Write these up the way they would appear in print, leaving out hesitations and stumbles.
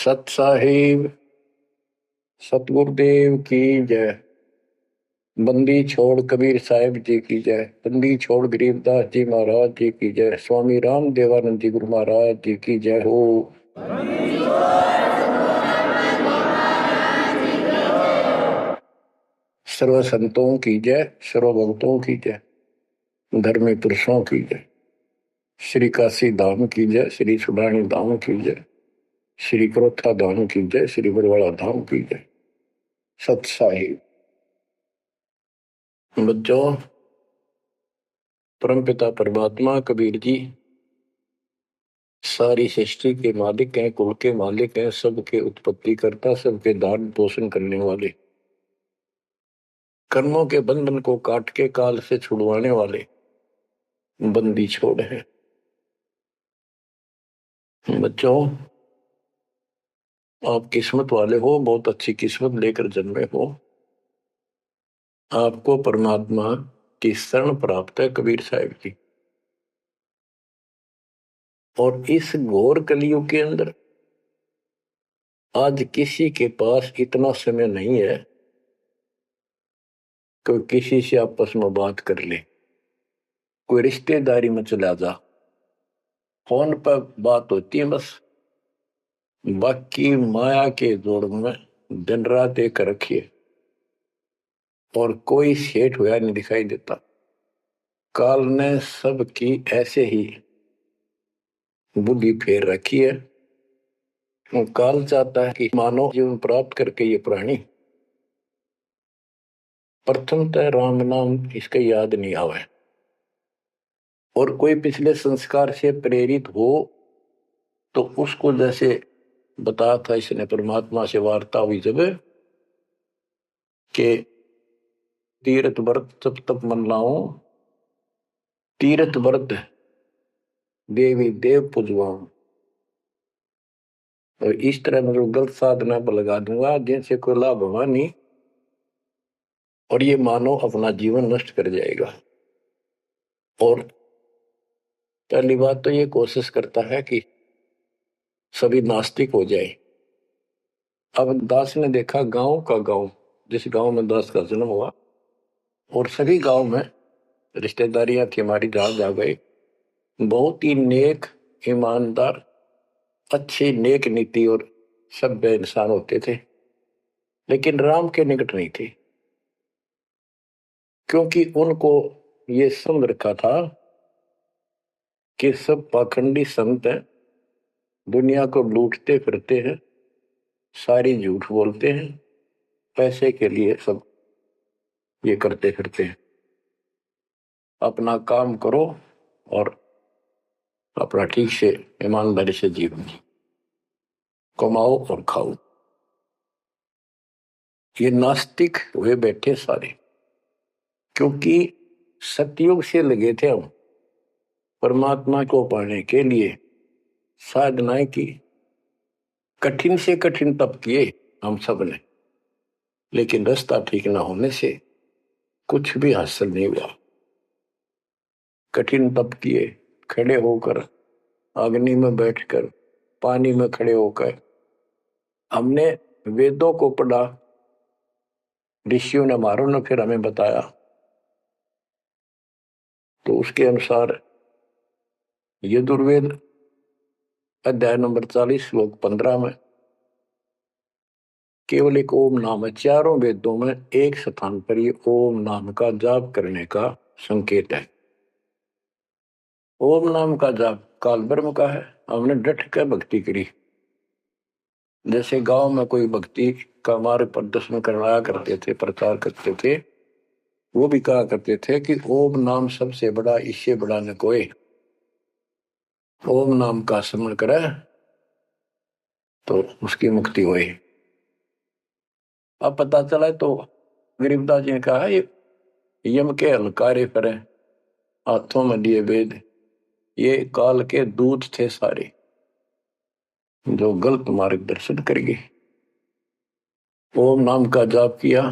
सत साहिब सतगुरुदेव की जय। बंदी छोड़ कबीर साहिब जी की जय। बंदी छोड़ गरीबदास जी महाराज जी की जय। स्वामी राम देवानंद जी गुरु महाराज जी की जय हो। सर्व संतों की जय, सर्व भक्तों की जय, धर्मी पुरुषों की जय। श्री काशी धाम की जय, श्री सुडानी धाम की जय, श्री क्रोथा धाम की जय, श्री बरवाड़ा धाम की जय। सत साहिब बच्चों, परमपिता परमात्मा कबीर जी सारी सृष्टि के मालिक हैं, कुल के मालिक हैं, सबके उत्पत्ति करता, सबके दान पोषण करने वाले, कर्मों के बंधन को काट के काल से छुड़वाने वाले बंदी छोड़ है। बच्चों, आप किस्मत वाले हो, बहुत अच्छी किस्मत लेकर जन्मे हो। आपको परमात्मा की शरण प्राप्त है कबीर साहिब की। और इस घोर कलयुग के अंदर आज किसी के पास इतना समय नहीं है कि किसी से आपस में बात कर ले, कोई रिश्तेदारी में चला जा, फोन पर बात होती है बस। बाकी माया के जोड़ में दिन रात एक रखिए और कोई सेठ हुआ नहीं दिखाई देता। काल ने सबकी ऐसे ही बुद्धि फेर रखी है। काल चाहता है कि मानव जीवन प्राप्त करके ये प्राणी प्रथमतः राम नाम इसके याद नहीं आवे, और कोई पिछले संस्कार से प्रेरित हो तो उसको जैसे बताया था इसने, परमात्मा से वार्ता हुई जब के तीर्थ व्रत तप तप मन लाऊं, तीर्थ व्रत देवी देव पुजवाऊं। और इस तरह मैं गलत साधना पर लगा दूंगा जिनसे कोई लाभ होगा नहीं, और ये मानो अपना जीवन नष्ट कर जाएगा। और पहली बात तो ये कोशिश करता है कि सभी नास्तिक हो जाए। अब दास ने देखा गांव का गांव, जिस गांव में दास का जन्म हुआ, और सभी गांव में रिश्तेदारियां थी हमारी, जहां जा गए बहुत ही नेक, ईमानदार, अच्छे, नेक नीति और सभ्य इंसान होते थे, लेकिन राम के निकट नहीं थे, क्योंकि उनको ये समझ रखा था कि सब पाखंडी संत हैं, दुनिया को लूटते फिरते हैं, सारी झूठ बोलते हैं, पैसे के लिए सब ये करते फिरते हैं। अपना काम करो और अपना ठीक से ईमानदारी से जीवन कमाओ और खाओ। ये नास्तिक हुए बैठे सारे, क्योंकि सतयुग से लगे थे हम परमात्मा को पाने के लिए, साधनाएं की, कठिन से कठिन तप किए हम सब ने, लेकिन रास्ता ठीक ना होने से कुछ भी हासिल नहीं हुआ। कठिन तप किए, खड़े होकर, अग्नि में बैठकर, पानी में खड़े होकर, हमने वेदों को पढ़ा, ऋषियों ने हमारों ने फिर हमें बताया, तो उसके अनुसार यजुर्वेद अध्याय नंबर 40 श्लोक 15 में केवल एक ओम नाम है। चारों वेदों में एक स्थान पर ये ओम नाम का जाप करने का संकेत है। ओम नाम का जाप काल ब्रह्म का है। हमने डट कर भक्ति करी। जैसे गांव में कोई भक्ति का मार्ग प्रदर्शन करवाया करते थे, प्रचार करते थे, वो भी कहा करते थे कि ओम नाम सबसे बड़ा, इससे बड़ा न कोई। ओम नाम का स्मरण करे तो उसकी मुक्ति हुई। अब पता चला तो गरीबदास जी ने कहा ये यम के हलकारे करे, हाथों में लिए वेद, ये काल के दूत थे सारे जो गलत मार्गदर्शन करेंगे। ओम नाम का जाप किया,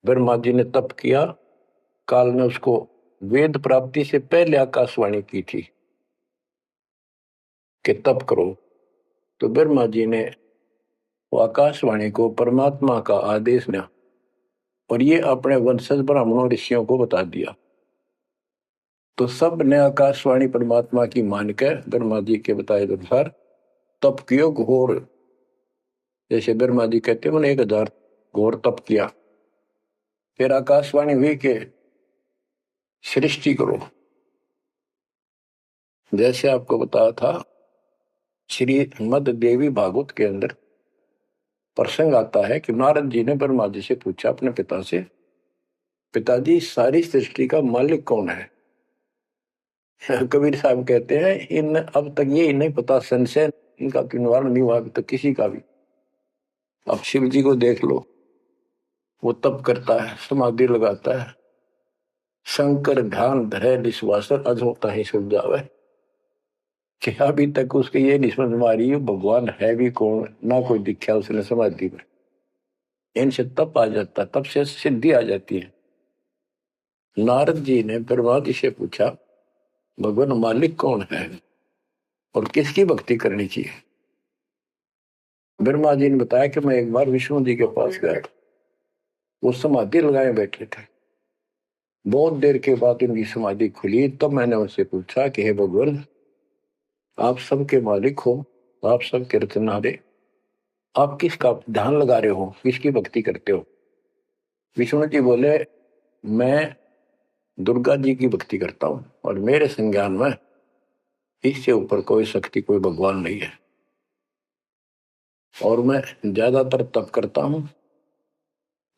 ब्रह्मा जी ने तप किया, काल ने उसको वेद प्राप्ति से पहले आकाशवाणी की थी कि तप करो, तो ब्रह्मा जी ने वो आकाशवाणी को परमात्मा का आदेश दिया और ये अपने वंशज ब्राह्मणों ऋषियों को बता दिया। तो सब ने आकाशवाणी परमात्मा की मानकर ब्रह्मा जी के बताए अनुसार तप कियो घोर। जैसे ब्रह्मा जी कहते हैं मैंने 1000 घोर तप किया। फिर आकाशवाणी हुई के सृष्टि करो। जैसे आपको बताया था श्री मद देवी भागवत के अंदर प्रसंग आता है कि नारद जी ने ब्रह्मा जी से पूछा अपने पिता से, पिताजी सारी सृष्टि का मालिक कौन है? कबीर साहब कहते हैं इन अब तक ये नहीं पता, संशय इनका निवारण नहीं हुआ अभी तक किसी का भी। अब शिव जी को देख लो, वो तप करता है, समाधि लगाता है, शंकर ध्यान धरे विश्वासर अज होता ही सुल जावे। कि अभी तक उसके ये नहीं समझ में आ रही भगवान है भी कौन, ना कोई दिखा उसने समाधि में। इनसे तप आ जाता, तब से सिद्धि आ जाती है। नारद जी ने ब्रह्मा जी से पूछा भगवान मालिक कौन है और किसकी भक्ति करनी चाहिए? ब्रह्मा जी ने बताया कि मैं एक बार विष्णु जी के पास गया, वो समाधि लगाए बैठे थे। बहुत देर के बाद उनकी समाधि खुली, तब मैंने उनसे पूछा कि हे भगवान, आप सबके मालिक हो, आप सबके रचनहारे, आप किसका ध्यान लगा रहे हो, किसकी भक्ति करते हो? विष्णु जी बोले मैं दुर्गा जी की भक्ति करता हूं और मेरे संज्ञान में इससे ऊपर कोई शक्ति, कोई भगवान नहीं है। और मैं ज्यादातर तप करता हूं,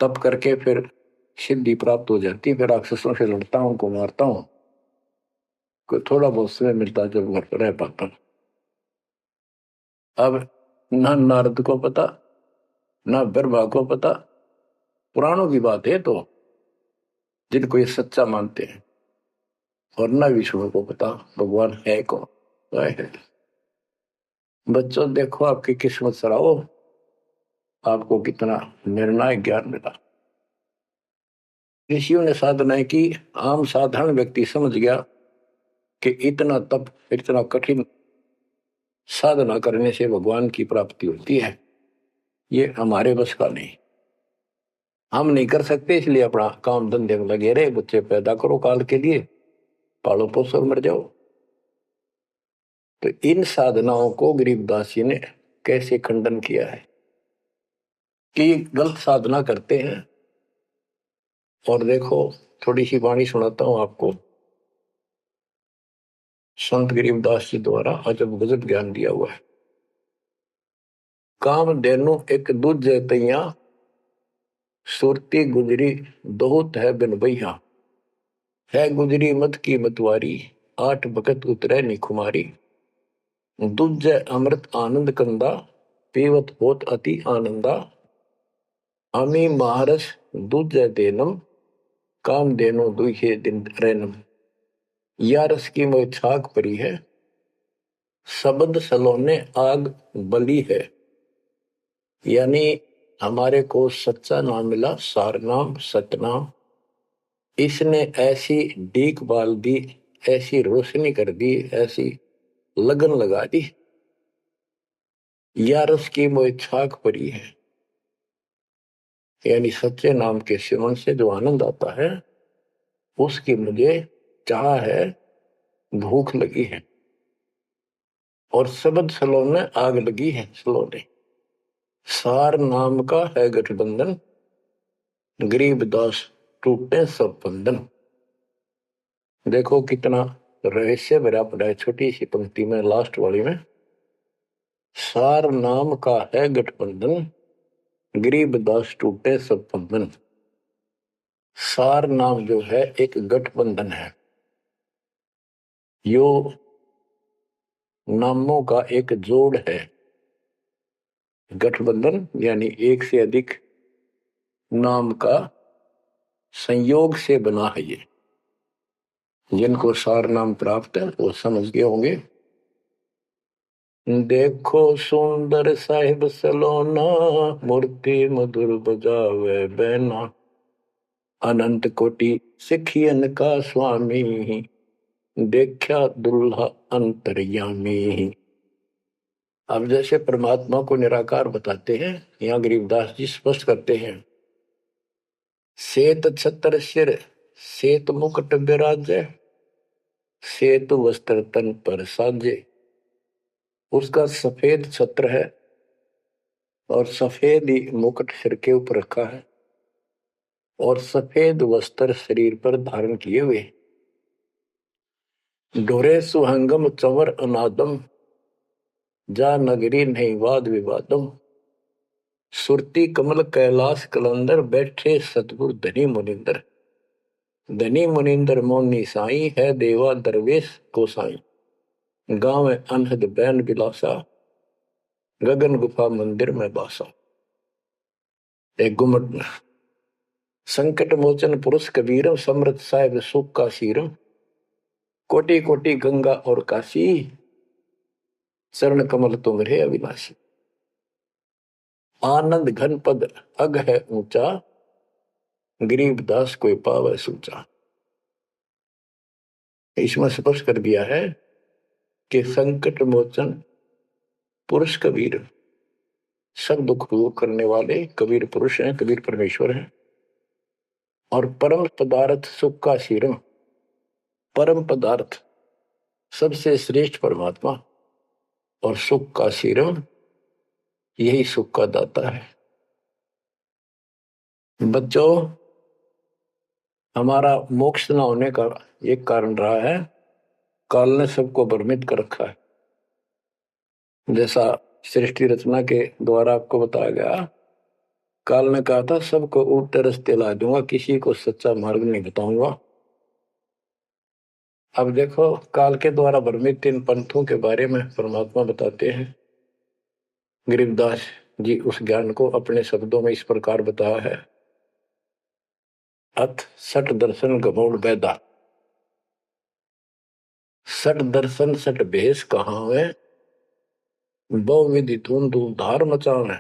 तप करके फिर सिद्धि प्राप्त हो जाती है, फिर राक्षसों से लड़ता हूं, को मारता हूं, कोई थोड़ा बहुत समय मिलता जब घर पर रह पाता हूं। अब ना नारद को पता, ना ब्रह्मा को पता, पुराणों की बात है तो जिनको ये सच्चा मानते हैं, और ना विष्णु को पता भगवान है कौन। है। बच्चों देखो आपकी किस्मत सराहो, आपको कितना निर्णायक ज्ञान मिला। ऋषियों ने साधनाएं की, आम साधारण व्यक्ति समझ गया कि इतना तप, इतना कठिन साधना करने से भगवान की प्राप्ति होती है, ये हमारे बस का नहीं, हम नहीं कर सकते। इसलिए अपना काम धंधे में लगे रहे, बच्चे पैदा करो काल के लिए, पालो पोसो मर जाओ। तो इन साधनाओं को गरीबदास जी ने कैसे खंडन किया है कि गलत साधना करते हैं। और देखो थोड़ी सी वाणी सुनाता हूं आपको, संत गरीबदास जी द्वारा अजब गजब ज्ञान दिया हुआ है। काम देनु एक दूजे तैया, सुरती गुजरी दोहत है बिन भैया। है गुजरी मत की मतवारी, 8 भगत उतरे निखुमारी। दूजे अमृत आनंद कंदा, पीवत होत अति आनंदा। अमी महारस दूजे देनम, काम देनो दुहे दिन रैनम। या रस की मोह छाक परी है, शब्द सलोने आग बली है। यानी हमारे को सच्चा नाम मिला, सार नाम सतनाम। इसने ऐसी डीक बाल दी, ऐसी रोशनी कर दी, ऐसी लगन लगा दी। या रस की मोह छाक परी है, यानी सच्चे नाम के सेवन से जो आनंद आता है उसकी मुझे चाह है, भूख लगी है। और शब्द सलोने आग लगी है, सलोने। सार नाम का है गठबंधन, गरीबदास टूटे सब बंधन। देखो कितना रहस्य भरा पड़ा है छोटी सी पंक्ति में, लास्ट वाली में। सार नाम का है गठबंधन, गरीबदास टूटे सब बंधन। सार नाम जो है एक गठबंधन है, यो नामों का एक जोड़ है। गठबंधन यानी एक से अधिक नाम का संयोग से बना है ये। जिनको सार नाम प्राप्त है वो समझ गए होंगे। देखो सुंदर साहिब सलोना, मूर्ति मधुर बजावे बैना। अनंत कोटि सिखियन का स्वामी, देखा दुल्हा अंतर्यामी। अब जैसे परमात्मा को निराकार बताते हैं, यहाँ गरीबदास जी स्पष्ट करते हैं, श्वेत छत्र सिर श्वेत मुकुट विराजे, श्वेत वस्त्र तन पर साजे। उसका सफेद छत्र है और सफेद ही मुकुट सिर के ऊपर रखा है और सफेद वस्त्र शरीर पर धारण किए हुए। डोरे सुहंगम चवर अनादम, जा नगरी नहीं वाद विवादम। सुरती कमल कैलाश कलंदर, बैठे सतगुरु धनी मुनिंदर। धनी मुनिंदर मोनी साई, है देवा दरवेश गोसाई। गाँव अनहद बैन बिलासा, गगन गुफा मंदिर में बासा। एक गुमट संकट मोचन पुरुष कबीरम, समृत साहिब सुख का शीरम। कोटि कोटि गंगा और काशी, चरण कमल तुम्हारे अविनाशी। आनंद घन पद अग है ऊंचा, गरीबदास कोई पावे सूचा। इसमें स्पष्ट कर दिया है कि संकट मोचन पुरुष कबीर, सब दुख दूर करने वाले कबीर पुरुष हैं, कबीर परमेश्वर हैं। और परम पदार्थ सुख का शीरम, परम पदार्थ सबसे श्रेष्ठ परमात्मा और सुख का शीरम, यही सुख का दाता है। बच्चों, हमारा मोक्ष न होने का एक कारण रहा है, काल ने सबको भ्रमित कर रखा है। जैसा सृष्टि रचना के द्वारा आपको बताया गया, काल ने कहा था सबको उल्टे रास्ते ला दूंगा, किसी को सच्चा मार्ग नहीं बताऊंगा। अब देखो, काल के द्वारा भ्रमित 3 पंथों के बारे में परमात्मा बताते हैं। गरीबदास जी उस ज्ञान को अपने शब्दों में इस प्रकार बताया है। अथ सठ दर्शन गमोड़ बैदा, सठ दर्शन सठ भेष कहाँ है, बहुविधि धूम धूम धार मचावे।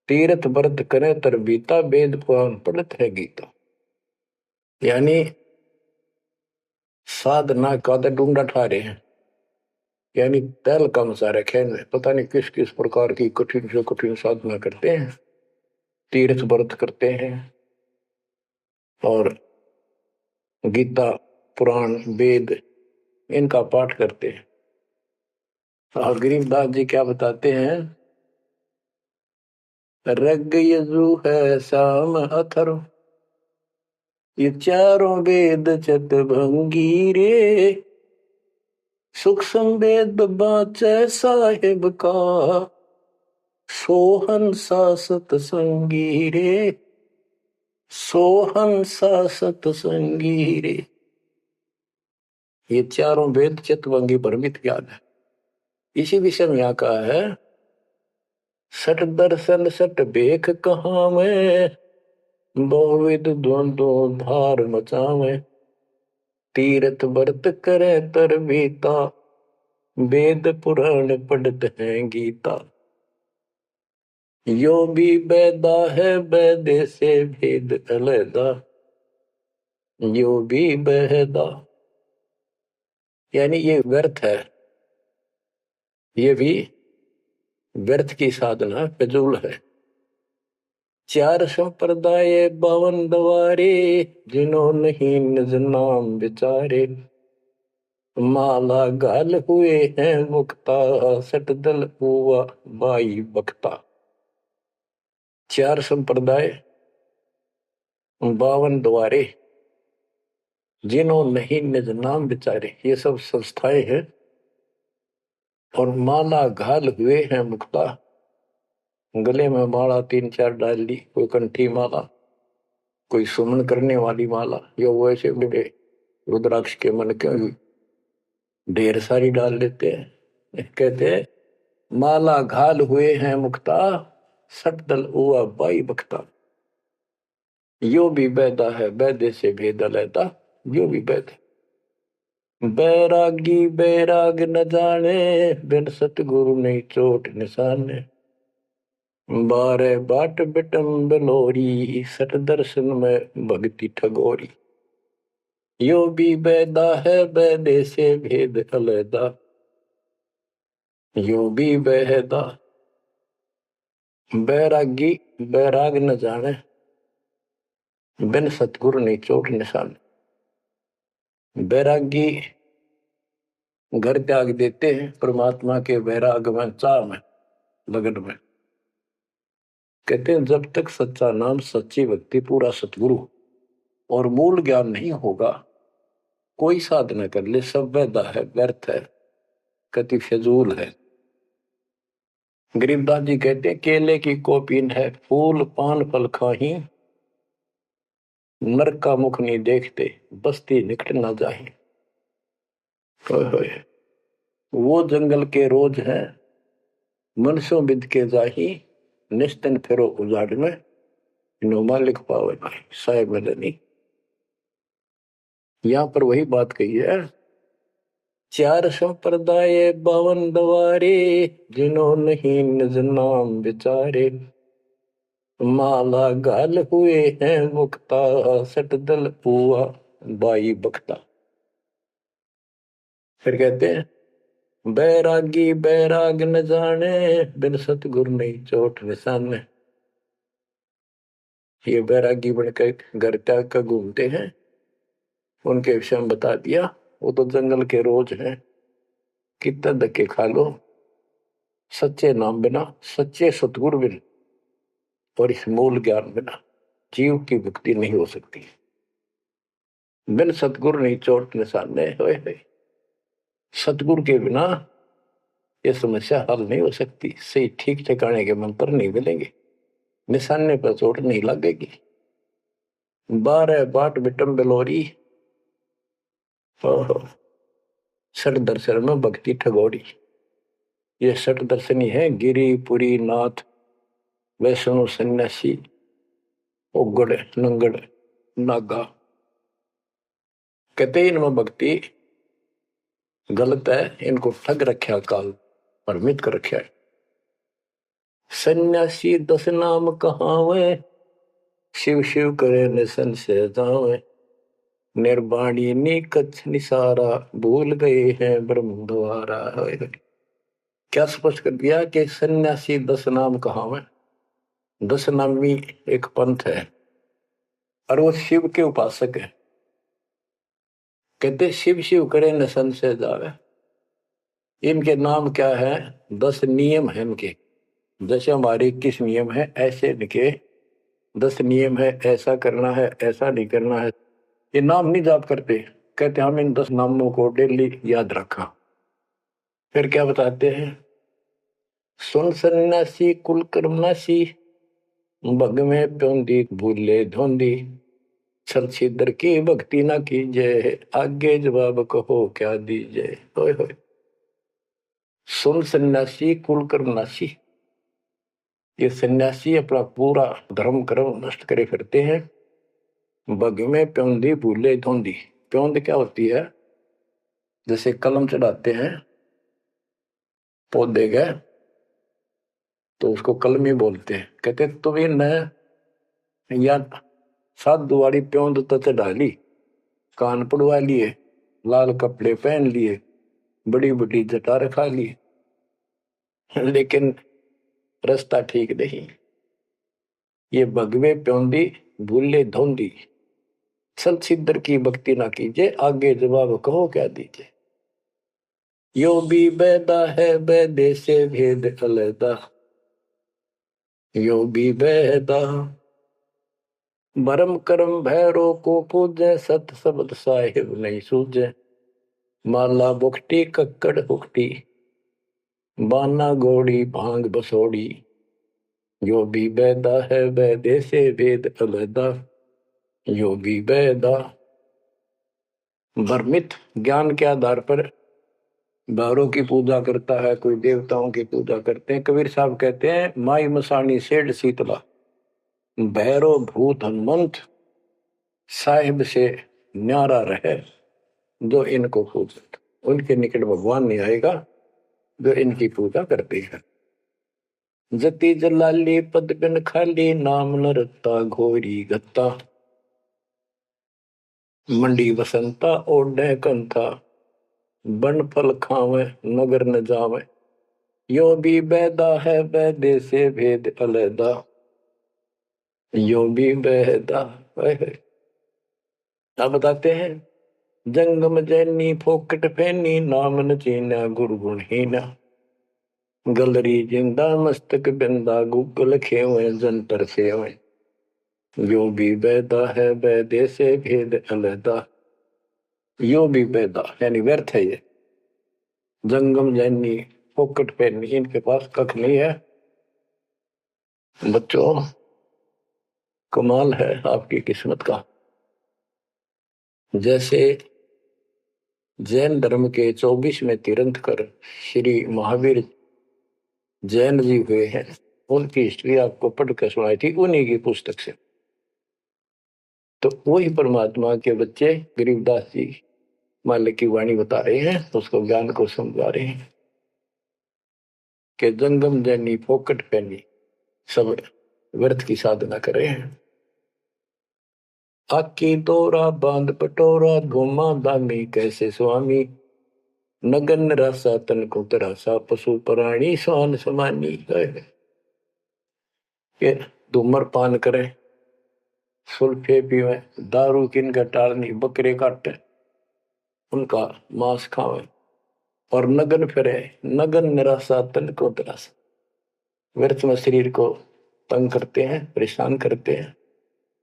तीर्थ व्रत करे तर बीता, वेद पुराण पढ़त है गीता। यानी साधना का ढूंढा ठा रहे हैं, यानी तैल कम सारे खेल में पता नहीं किस किस प्रकार की कठिन से कठिन साधना करते हैं, तीर्थ व्रत करते हैं और गीता पुराण वेद इनका पाठ करते हैं। और गरीबदास जी क्या बताते हैं, रग यजु है श्याम अथर्व, ये चारों वेद चतभंगी रे। सुख संवेद बाचे साहिब का, सोहन सा सतसंगी रे, सोहन सा सतसंगी रे। ये चारों वेद चितवंगी भ्रमित ज्ञान है। इसी विषय में यहाँ कहा है, सठ दर्शन सठ बेख कहाँ में, बहुविध द्वंद्व धार मचावे। तीर्थ व्रत करे तर बीता, वेद पुराण पढ़त है गीता। यो भी बैदा है बैदे से भेद अलैदा, यो भी बहदा। यानी ये व्यर्थ है, ये भी व्यर्थ की साधना फिजूल है। 4 संप्रदाय 52 द्वारे, जिन्हों नहीं निज नाम विचारे। माला गाल हुए हैं मुक्ता, सट दल हुआ बाई बख्ता। 4 संप्रदाय 52 द्वारे, जिन्हों नहीं निज नाम विचारे, ये सब संस्थाएं हैं। और माला घाल हुए हैं मुक्ता, गले में माला 3-4 डाल ली, कोई कंठी माला, कोई सुमन करने वाली माला, यो वैसे बड़े रुद्राक्ष के मन के ढेर सारी डाल लेते हैं। कहते हैं माला घाल हुए हैं मुक्ता, सट दल हुआ बाई बख्ता। यो भी बैदा है बैदे से भेद अलैदा, यो भी बैद। बैरागी बैराग न जाने, बिन सतगुरु नहीं चोट निशाने। 12 बाट बिटम बलोरी, सट दर्शन में भक्ति ठगोरी। यो भी बैदा है बैदे से भेद अलैदा, यो भी बेहदा बैरागी बैराग न जाने, बिन सतगुरु नहीं चोट निशान। बैरागी घर त्याग देते हैं परमात्मा के वैराग में, चाह में, लगन में। कहते हैं जब तक सच्चा नाम, सच्ची भक्ति, पूरा सतगुरु और मूल ज्ञान नहीं होगा, कोई साधना कर ले सब वैधा है, व्यर्थ है, कति फिजूल है। गरीबदास जी कहते हैं केले की कोपीन है, फूल पान फल खाही, नर का मुख नहीं देखते, बस्ती निकट ना जाही। वो जंगल के रोज है, मनसों बिद के जाही, निस्तन फेरो उजाड़ में, नोमा लिख पावे साहेब मदनी। यहां पर वही बात कही है, चार संप्रदाय 52 द्वारे, जिन्हों नहीं निज नाम विचारे, माला गाल हुए हैं मुक्ता, सट दल पुआ बाई बख्ता। फिर कहते हैं बैरागी बैराग न जाने, बिन सतगुरु नहीं चोट निशाने। ये बैरागी बनकर घर त्याग कर घूमते हैं, उनके विषय में बता दिया। वो तो जंगल के रोज हैं, कितना धक्के खा लो, सच्चे नाम बिना, सच्चे सतगुरु बिना और इस मूल ज्ञान बिना जीव की मुक्ति नहीं हो सकती। बिन सतगुरु नहीं चोट निशाने, होए सतगुरु के बिना ये समस्या हल नहीं हो सकती। सही ठीक ठिकाने के मंत्र नहीं मिलेंगे, निशाने पर चोट नहीं लगेगी। 12 बाट बिटम बिलोरी, सठ दर्शन में भक्ति ठगोरी। ये सठ दर्शनी है, गिरी पुरी नाथ वैष्णव सन्यासी उगड़ नंगड़ नागा। कहते इनमें भक्ति गलत है, इनको ठग रखा काल, भ्रमित कर रखा है। सन्यासी 10 नाम कहावे, शिव शिव करे निसन से जावे, निर्वाणी नी कच्छ निसारा, भूल गए हैं ब्रह्म द्वारा। क्या स्पष्ट कर दिया कि सन्यासी 10 नाम कहावे। 10 नामी एक पंथ है और वो शिव के उपासक है। कहते शिव शिव करे न संशय जावे। इनके नाम क्या है? 10 नियम है इनके। जैसे हमारे 21 नियम है, ऐसे इनके 10 नियम है, ऐसा करना है, ऐसा नहीं करना है। ये नाम नहीं जाप करते, कहते हम इन 10 नामों को डेली याद रखा। फिर क्या बताते हैं? सुन सन्यासी कुल कर्मनासी, भग में प्योंदी भूले धोंदी, छल छिद्र की भक्ति ना कीजिए, आगे जवाब कहो क्या दीजिए। होय होय। सुन सन्यासी कुल कर्मनासी, ये सन्यासी अपना पूरा धर्म कर्म नष्ट करे फिरते हैं। भग में प्योंदी भूले धोंदी। प्योंद क्या होती है? जैसे कलम चढ़ाते हैं पौधे गए तो उसको कलमी बोलते हैं। कहते तुम ये न या 7 दुआरी प्योंद तो चढ़ा ली, कान पड़वा लिए, लाल कपड़े पहन लिए, बड़ी बड़ी जटा रखा ली, लेकिन रास्ता ठीक नहीं। ये भगवे प्योंदी भूले धोंदी, छल छिद्र की भक्ति ना कीजिए, आगे जवाब कहो क्या दीजिए। यो भी बैदा है, बैदे से भेद अलैदा, यो भी बैदा। भरम कर्म भैरो को पूजे, सत शब्द साहिब नहीं सूझे, माला बुखटी कक्कड़ हुकटी, बाना घोड़ी भांग बसोड़ी, यो भी बैदा है, बैदे से भेद अलैदा, यो भी बैदा। भ्रमित ज्ञान के आधार पर भैरों की पूजा करता है, कोई देवताओं की पूजा करते हैं। कबीर साहब कहते हैं माई मसानी सेठ शीतला, भैरो भूत हनुमंत साहिब से न्यारा रहे जो इनको पूजे। उनके निकट भगवान नहीं आएगा जो इनकी पूजा करते हैं। जति जलाली पद बिन खाली, नाम न रत्ता घोरी गत्ता, मंडी बसंता ओढ़े कंथा, बन फल खावे नगर न जावे, यो भी बैदा है बैदे से भेद अलैदा, यो भी बैदा। अब बताते हैं, जंगम जैनी फोकट फैनी नाम न चीना गुरगुण हीना, गलरी जिंदा मस्तक बिंदा गूगल खेवे जंतर सेवे, यो भी बैदा है बैदे से भेद अलैदा, यो भी बैदा यानी व्यर्थ है ये। जंगम जैनी फोकट फैनी, इनके पास कख नहीं है। बच्चों कमाल है आपकी किस्मत का। जैसे जैन धर्म के 24वें तीर्थंकर श्री महावीर जैन जी हुए हैं, उनकी हिस्ट्री आपको पढ़कर सुनाई थी उन्हीं की पुस्तक से। तो वही परमात्मा के बच्चे गरीबदास जी मालिक की वाणी बता रहे हैं, उसको ज्ञान को समझा रहे हैं कि जंगम जैनी फोकट पैनी सब व्यर्थ की साधना कर रहे हैं। आकी तोरा बांध पटोरा घुमा दामी कैसे स्वामी, नगन रासा तन को तरासा पशु प्राणी स्वान समानी। ये धूमर पान करे, सुल्फे पीवे, दारू किनका टालनी, बकरे काटे उनका मांस खावे, और नगन फिरे, नगन निराशा तन को तरासा, व्यर्थ में शरीर को तंग करते हैं, परेशान करते हैं,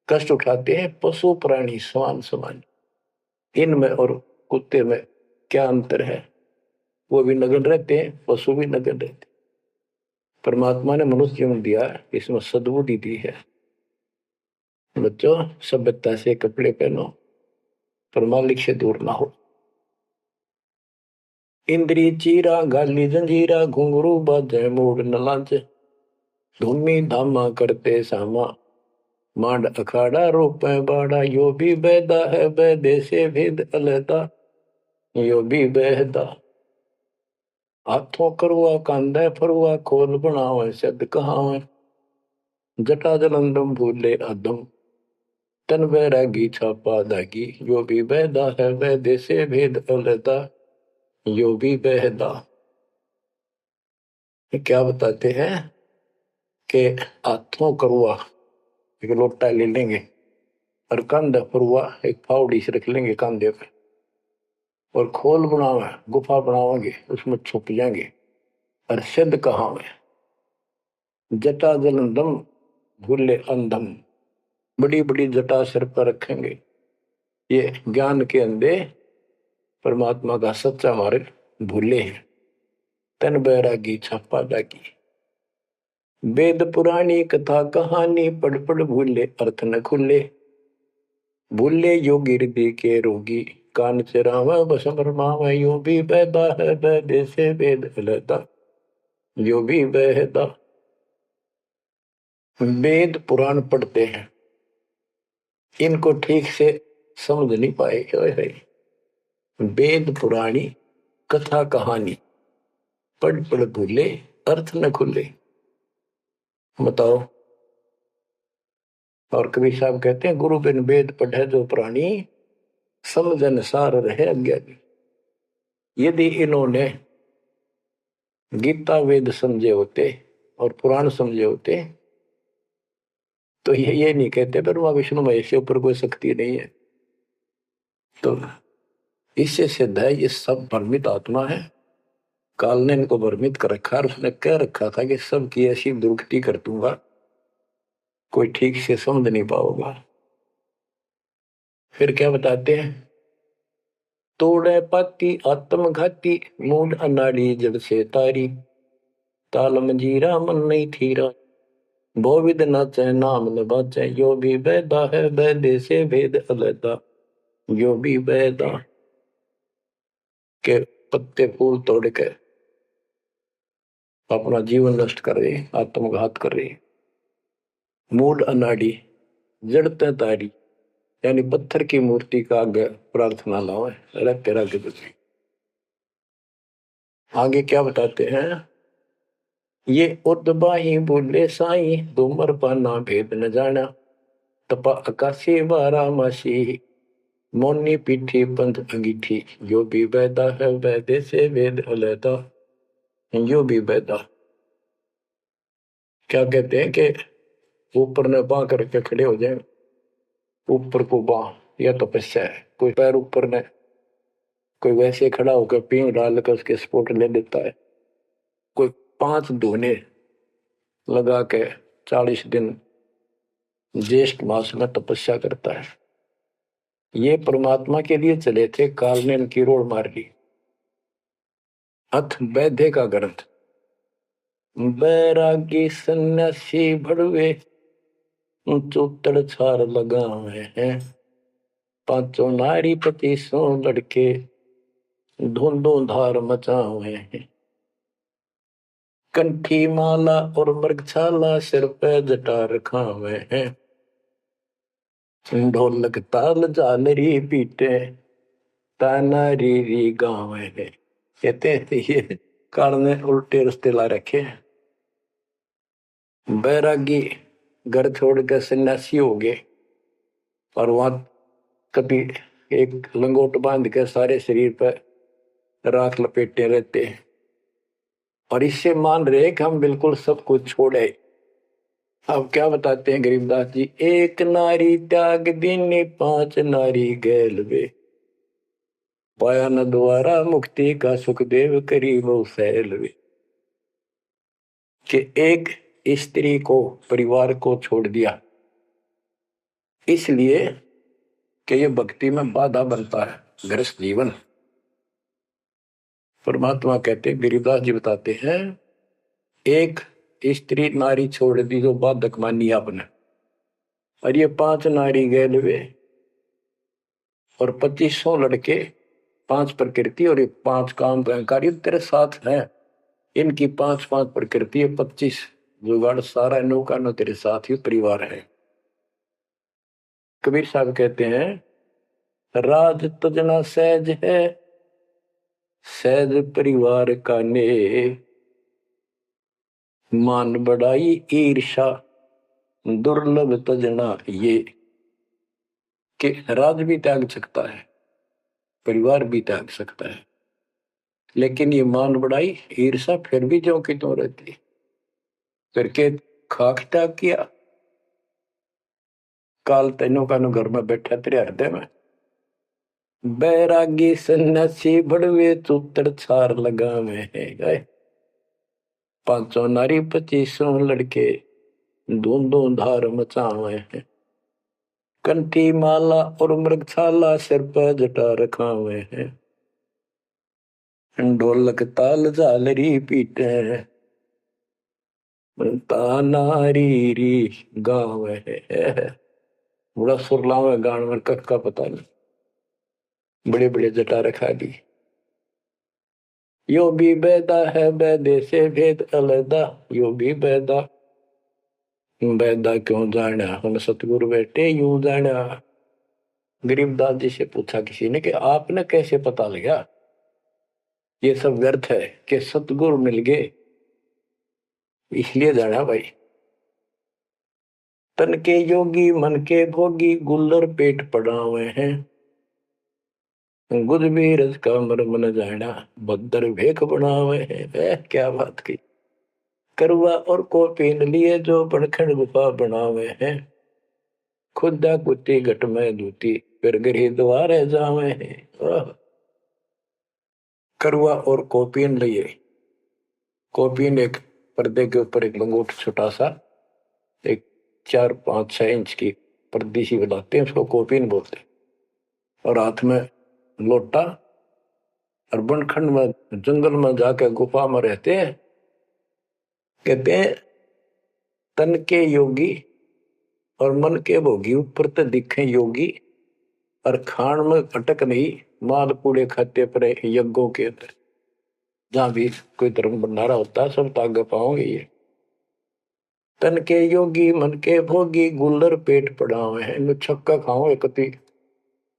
कष्ट उठाते हैं। पशु प्राणी समान समान, इनमें और कुत्ते में क्या अंतर है? वो भी नगन रहते हैं, पशु भी नगन रहते हैं। परमात्मा ने मनुष्य जीवन दिया, इसमें सद्बुद्धि दी है। बच्चों सभ्यता से कपड़े पहनो, पर मालिक से दूर ना हो। इंद्री चीरा गाली जंजीरा घुंघरू बाजे मूड न लांचे, धूमी धामा करते सामा मांड अखाड़ा रोपे बाड़ा, यो भी बैदा है बैदे से भेद अलैदा, यो भी बैदा। हाथों करवा कांधे फरुआ खोल बनावे सद कहावे, जटा जलंदम भूले अदम तन बैरागी छापा दागी, यो भी बैदा है बैदे से भेद अलैदा, यो भी बैदा। क्या बताते हैं कि हाथों करवा एक लोटा ले लेंगे और कंधे फरुआ एक फावड़ी से रख लेंगे कंधे पे, और खोल बनावे गुफा बनावांगे, उसमें छुप जाएंगे। और सिद्ध कहावे जटा जलंदम भूले अंधम, बड़ी बड़ी जटा सिर पर रखेंगे, ये ज्ञान के अंधे परमात्मा का सच्चा मार्ग भूले हैं। तन बैरागी छापा दागी, वेद पुरानी कथा कहानी पढ़ पढ़ भूले अर्थ न खुले, भूले योगी हृदय के रोगी कान चरावा बस भरमावा, यो भी बैदा है बैदे से वेद अलैदा, यो भी बैदा। वेद पुराण पढ़ते हैं, इनको ठीक से समझ नहीं पाए। वेद पुराणी कथा कहानी पढ़ पढ़ भूले अर्थ न खुले। बताओ। और कबीर साहब कहते हैं, गुरु बिन वेद पढ़े जो प्राणी, समझन सार रहे अज्ञानी। यदि इन्होंने गीता वेद समझे होते और पुराण समझे होते तो ये नहीं कहते ब्रह्मा विष्णु महेश के ऊपर कोई शक्ति नहीं है। तो इससे सिद्ध है ये सब भ्रमित आत्मा है। काल ने इनको भ्रमित कर रखा, और उसने कह रखा था कि सबकी ऐसी दुर्गति कर दूंगा, कोई ठीक से समझ नहीं पाओगा। फिर क्या बताते हैं, तोड़े पाती आत्मघाती मूड अनाड़ी जड़ से तारी, ताल मंजीरा मन नहीं थीरा, भोविद नाचे नाम न बाचे, यो भी बैदा है बैदे से भेद अलैदा, यो भी बैदा। के पत्ते फूल तोड़ के अपना जीवन नष्ट कर रहे, आत्मघात कर रहे। मूड अनाड़ी जड़ते तारी, यानी पत्थर की मूर्ति का आगे प्रार्थना लाओ, तेरा के बच्चे। आगे क्या बताते हैं, ये उदबाही बोले साई धूमर पाना भेद न जाना, तपा आकाशी बारा मासी मोनी पीठी पंथ अंगीठी, यो भी बैदा है बैदे से वेद अलैदा, यो भी बेदा। क्या कहते हैं कि ऊपर ने बांह करके खड़े हो जाए, ऊपर को बांह, यह तपस्या है। कोई पैर ऊपर ने, कोई वैसे खड़ा होकर पींग डाल कर उसके सपोर्ट ले लेता है, कोई 5 धोने लगा के 40 दिन ज्येष्ठ मास में तपस्या करता है। ये परमात्मा के लिए चले थे, काल ने इनकी रोड मार ली। अथ वैद्य का ग्रंथ। बैरागी सन्यासी भड़वे चौतड़ छार लगावे हैं, 5 नारी 25 लड़के धुंधों धार मचावे हैं। कंठी माला और मृगछाला सिर पे जटा रखावे हैं, ढोलक ताल झालरी पीटे ताना री गावे हैं। कहते हैं ये काल ने उल्टे रास्ते ला रखे। बैरागी घर छोड़ कर सन्यासी हो गए और वहां कभी एक लंगोट बांध के सारे शरीर पर राख लपेटे रहते हैं और इससे मान रहे कि हम बिल्कुल सब कुछ छोड़े। अब क्या बताते हैं गरीबदास जी, एक नारी त्याग दीनी 5 नारी गैल वे, पाया न द्वारा मुक्ति का सुखदेव करी वो सैल वे। कि एक स्त्री को, परिवार को छोड़ दिया इसलिए कि ये भक्ति में बाधा बनता है, गृहस्थ जीवन। परमात्मा कहते, गरीबदास जी बताते हैं, एक स्त्री नारी छोड़ दी जो बाधक मानी आपने, और ये 5 नारी गैल वे और 2500 लड़के, 5 प्रकृति और ये 5 काम कार्य तेरे साथ है। इनकी 5-5 प्रकृति है, 25 जुगाड़, सारा नौका नो तेरे साथ ही परिवार है। कबीर साहब कहते हैं, राज तजना सहज है, सहज परिवार का ने, मान बढ़ाई ईर्षा दुर्लभ तजना ये। कि राज भी त्याग सकता है, परिवार भी त्याग सकता है, लेकिन ये मान बढ़ाई ईर्षा फिर भी जो कि तो रहती है। करके खाक त्याग किया, काल तेनों का नु घर में बैठा तेरे हृदय में। बैरागी सन्यासी बड़वे चूतर छार लगावे है, 5 नारी 25 लड़के धूंधों धार मचावे हैं। कंठी माला और मृगछाला सिर पर जटा रखावे हैं, ढोलक ताल झालरी पीटे हैं तानारी री गावे है। बड़ा सुरलावे गान में कक्का पता नहीं, बड़े बड़े जटा रखा दी। यो भी बैदा है बैदे से भेद अलदा, यो भी बैदा, बैदा क्यों जाना हम सतगुरु बैठे यूं जाना। गरीबदास जी से पूछा किसी ने कि आपने कैसे पता लगा ये सब व्यर्थ है, कि सतगुरु मिल गए इसलिए जाना भाई। तन के योगी मन के भोगी गुल्लर पेट पड़ावे हैं, गुद भी रज का मर्म न जाना भद्र भेख बनावे हैं। क्या बात की। करवा और को पीन लिए जो बड़खड़ गुफा बनावे हैं, खुदा कुत्ती घट में दूती फिर गरी द्वारे जावे हैं। करवा और कोपीन लिए, कोपीन एक पर्दे के ऊपर एक लंगोट छोटा सा, एक 4-5-6 इंच की पर्दी सी बनाते हैं, उसको कोपीन बोलते हैं। और हाथ में लोटा, और बनखंड में जंगल में जाकर गुफा में रहते हैं। कहते हैं तन के योगी और मन के भोगी ऊपर तो दिखे योगी, और खान में अटक नहीं, माल कूड़े खाते पड़े यज्ञों के अंदर। जहां भी कोई धर्म भंडारा होता है सब तागे पाओगे ये। तन के योगी मन के भोगी गुल्लर पेट पड़ावे हैं, इनको छक्का खाओ एक,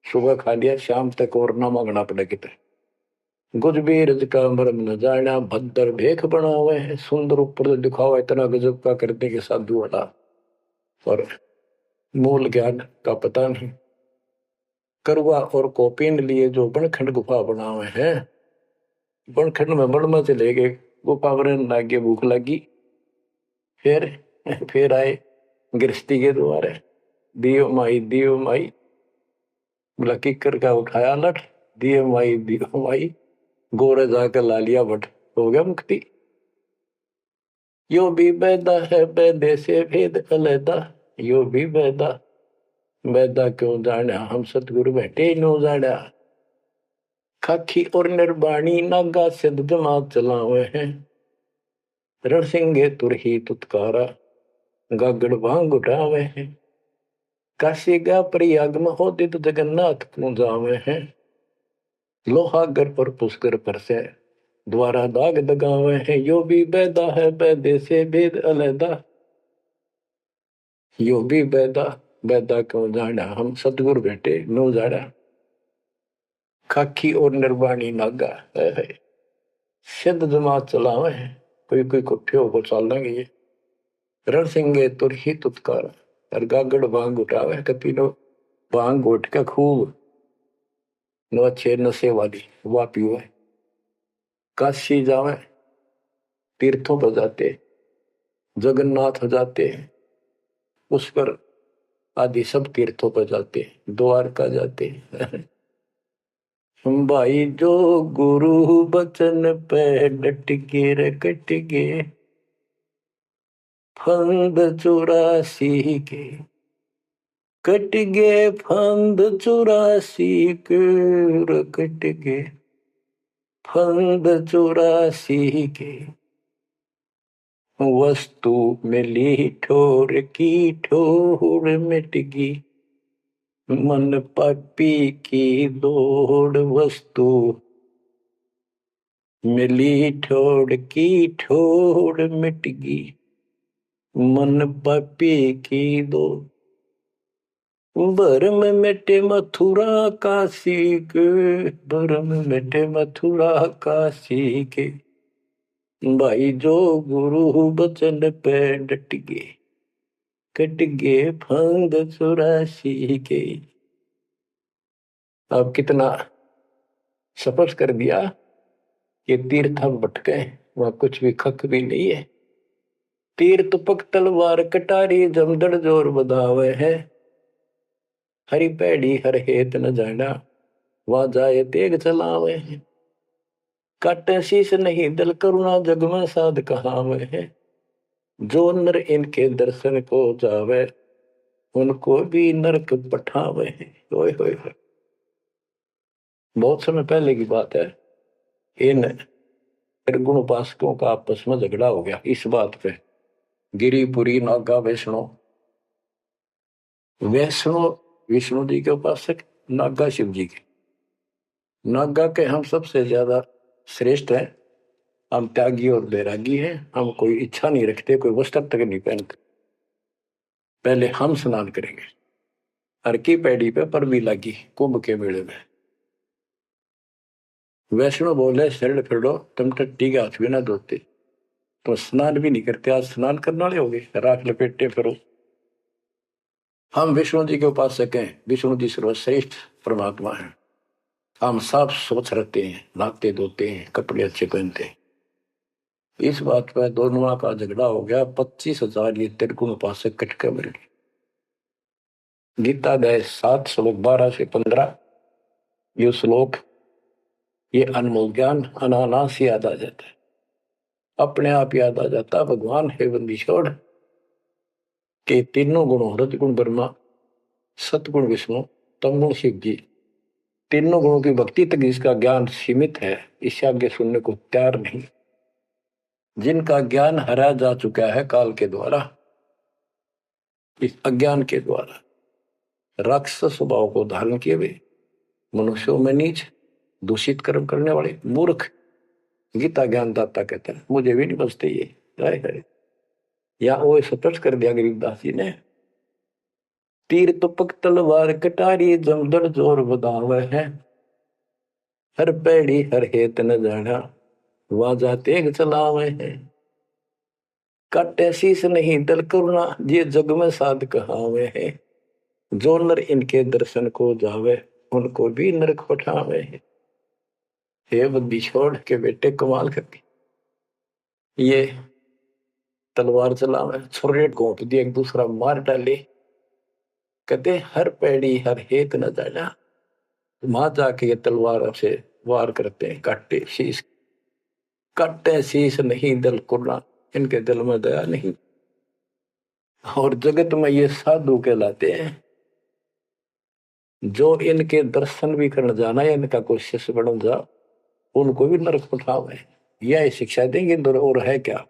सुबह खा लिया शाम तक और ना मांगना पड़े कितने। गुज भी रज का मर्म न जाना भद्र भेख बनावे हैं, सुंदर ऊपर दिखावा इतना गजब का करने के साधु वाला, और मूल ज्ञान का पता नहीं। करवा और कोपीन लिए जो बनखंड गुफा बनावे हैं, बनखंड में बड़ में चले गए, वो पावरन लागे, भूख लगी। फिर आए गृहस्थी के द्वारे, दियो माई बोला किकर का उठाया लठ, दियो माई गोरे जाकर ला लिया बट, हो गया मुक्ति। यो भी बैदा है बैदे से भेद अलैदा, यो भी बैदा बैदा क्यों जाना, हम सतगुरु बैठे नो जाना। खाखी और निर्वाणी नागा सिद्ध जमात चलावे हैं, रण सिंगे तुर ही तुतकारा गागड़ भांग उठावे हैं। काशी गा प्रयाग महोदित जगन्नाथ को जावे हैं, लोहागर और पुष्कर पर से द्वारा दाग दगावे हैं। यो भी बैदा है बैदे से भेद अलैदा, यो भी बैदा बैदा क्यों जाना, हम सतगुरु बेटे नो जाना। खाकी और निर्वाणी नागा है सिद्ध जमात चलावे हैं, कोई कुठे होकर चल देंगे ये। रण सिंगे तुर ही तुतकार, और गागड़ भांग उठावे, कपी नो भांग उठ के खूब नो अच्छे नशे वाली वा पीवे। काशी जावे, तीर्थों पर जाते, जगन्नाथ हो जाते, पुष्कर आदि सब तीर्थों पर जाते, द्वारका जाते। भाई जो गुरु बचन पे डट के रकट गे, फंद 84 के कट गे, फंद 84 के रकट गे, फंद 84 के वस्तु मिली ठोर की ठोर मिट गई, मन पापी की दौड़ वस्तु मिली ठोर की ठोर मिट गई, मन पापी की दौड़। भरम मिटे मथुरा काशी के, भरम मिटे मथुरा काशी के, भाई जो गुरु बचन पे डट गए, कट गए फंद 84 के। अब कितना सफर कर दिया कि तीर्थ हम भटके, वहां कुछ भी खक भी नहीं है। तीर्थ पक तलवार कटारी जमदड़ जोर बधावे है, हरी पैड़ी हर हेत न जाना, वहां जाए तेग चलावे है। काटे शीश नहीं दल करुणा जग में साध कहावे है, जो नर इनके दर्शन को जावे, उनको भी नरक पठावे है। ओए होए होए, बहुत समय पहले की बात है। इन निर्गुण उपासकों का आपस में झगड़ा हो गया इस बात पे। गिरिपुरी नागा वैष्णो, वैष्णो विष्णु जी के उपासक, नागा शिव जी के। नागा के हम सबसे ज्यादा श्रेष्ठ हैं, हम त्यागी और बैरागी हैं, हम कोई इच्छा नहीं रखते, कोई वस्त्र तक नहीं पहनते। पहले हम स्नान करेंगे। हर की पैड़ी पे पर भी लगी कुंभ के मेले में। वैष्णो बोले शरण फिरो, तुम टट्टी के हाथ भी ना धोते, तो स्नान भी नहीं करते, आज स्नान करने वाले हो गए, राख लपेटे फिरो। हम विष्णु जी के उपासक हैं, विष्णु जी सर्वश्रेष्ठ परमात्मा है। हम साफ स्वच्छ रहते हैं, नहाते धोते हैं, कपड़े अच्छे पहनते हैं। इस बात पर दोनों का झगड़ा हो गया। 25,000 ये त्रिगुण उपासक कटके मर गए। गीता गए 7 श्लोक 12 से 15। ये श्लोक, ये अनमोल ज्ञान अनायास याद आ जाता है, अपने आप याद आ जाता। भगवान है बंदी छोड़ के तीनों गुणों, रजगुण ब्रह्मा, सतगुण विष्णु, तमगुण शिव जी, तीनों गुणों की भक्ति तक जिसका ज्ञान सीमित है, इससे आगे सुनने को तैयार नहीं। जिनका ज्ञान हरा जा चुका है काल के द्वारा, इस अज्ञान के द्वारा, राक्षस स्वभाव को धारण किए हुए, मनुष्यों में नीच, दूषित कर्म करने वाले मूर्ख, गीता ज्ञानदाता कहते हैं, मुझे भी नहीं बचते ये। है या वो सतर्क कर दिया गरीबदास जी ने। तीर तुपक तलवार कटारी जमदड़ जोर बदावे है, हर पैड़ी हर हेत न जाना, वाजा तेग चलावे है। काटे शीस नहीं दल करुणा, ये जग में साध कहावे है। जो नर इनके दर्शन को जावे, उनको भी नरक पठावे है। हे बुद्धि छोड़ के बेटे कमाल करके ये तलवार चलावे, छुरे घोंप दिए, एक दूसरा मार डाले। कहते हर पैड़ी हर हेत न जाना। वहां जाके ये तलवार से वार करते हैं, काटे शीश नहीं दिल कुर्रा, इनके दिल में दया नहीं। और जगत में ये साधु कहलाते हैं, जो इनके दर्शन भी करने जाना है, इनका कोई शिष्य बन जा, उनको भी नरक उठावे। यह शिक्षा देंगे और है क्या।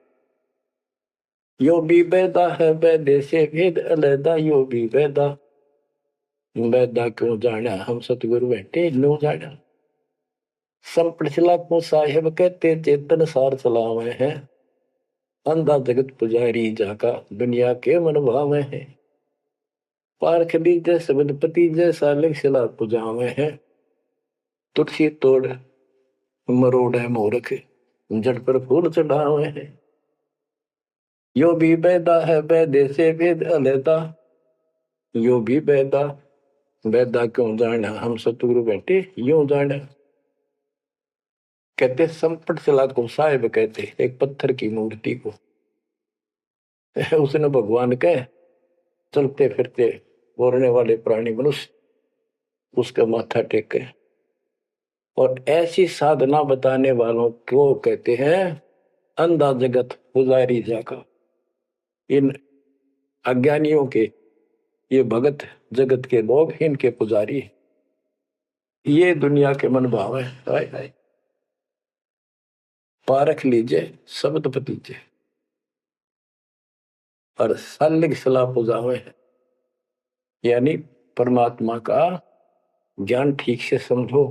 यो भी बेदा है बेदे से भेद अलैदा, यो भी बेदा बेदा क्यों जाना हम सतगुरु बैठे लो जाना। संपट चला को साहेब कहते चेतन सार चलावे हैं, अंधा जगत पुजारी जाका दुनिया के मन भावे हैं। पारख लीजे सबदपति जैसा लिखला पुजावे हैं, तुलसी तोड़ मरोड़ है मोरख जड़ पर फूल चढ़ावे हैं। यो भी बेदा है बेदे से भेद अलैदा, यो भी बेदा बेदा क्यों जाना हम सतगुरु बैठे यूं जाना। कहते संपट चला को साहेब कहते एक पत्थर की मूर्ति को उसने भगवान के चलते फिरते बोलने वाले प्राणी मनुष्य उसका माथा टेके। और ऐसी साधना बताने वालों को कहते हैं अंधा जगत पुजारी जाका। इन अज्ञानियों के ये भगत जगत के लोग इनके पुजारी, ये दुनिया के मन भाव है। हाय हाय पारख लीजिए शब्द पतीजे और सालिक सलाह पुजावे है, यानी परमात्मा का ज्ञान ठीक से समझो।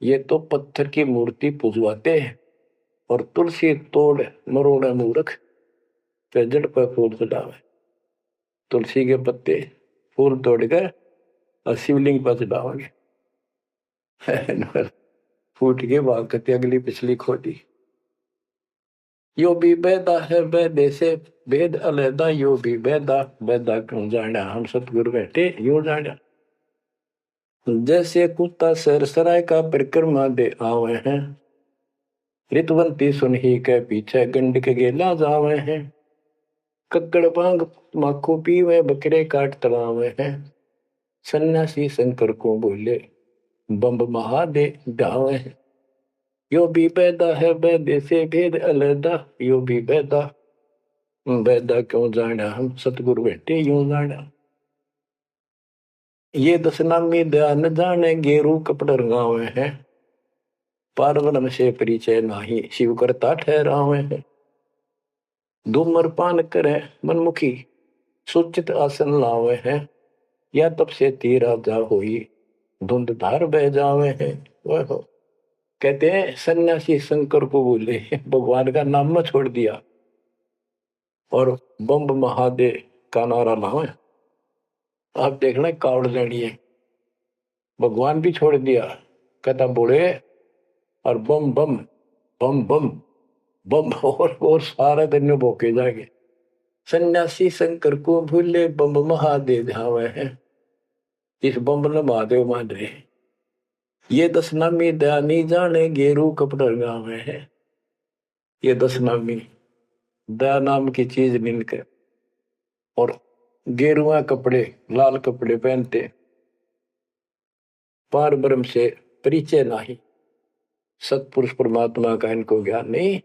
ये तो पत्थर की मूर्ति पुजवाते हैं और तुलसी तोड़ मरोड़े मूर्ख पे जड़ पर फूल चढ़ावे। तुलसी के पत्ते फूल तोड़कर और शिवलिंग पर चढ़ाओगे फूट के भाग करते अगली पिछली खोटी। यो भी बेदा है बेदे से भेद अलैदा, यो भी बेदा बेदा क्यों जाना हम सतगुरु बैठे यूं जाना। जैसे कुत्ता सर सराय का परिक्रमा दे आवे हैं, रितवंती सुन ही के पीछे गंड के गेला जावे हैं। कक्कड़ भांग माखो पीवे बकरे काट तलावे हैं, सन्यासी शंकर को बोले बम्ब महादे ढावे हैं। यो भी बेदा है बेदे से भेद अलैदा, यो भी बेदा बेदा क्यों जाना हम सतगुरु बैठे यूं जाना। ये दशनामी ध्यान जाने गेरू कपड़ रंगावे हैं, पार्वण से परिचय नाही शिव करता ठहरावे हैं। धूम्रपान करे मनमुखी सुचित आसन लावे हैं, या तब से तीरा जा होई धुंध धार बह जावे हैं। वह कहते हैं सन्यासी शंकर को बोले भगवान का नाम में छोड़ दिया और बम्ब महादेव का नारा लावे। आप देखना कावड़ लेनी है, भगवान भी छोड़ दिया, कहता बोले और बम बम बम बम बम और सारा दिन में भोके जाएंगे। सन्यासी शंकर को भूले बम महादेव धावे हैं, इस बम ने महादेव मान रहे। ये दशनामी दयानी जाने गेरू कपड़ गावे हैं, ये दशनामी दया नाम की चीज मिलकर और गेरुआ कपड़े लाल कपड़े पहनते, पार ब्रह्म से परिचय नहीं, सतपुरुष परमात्मा का इनको ज्ञान नहीं,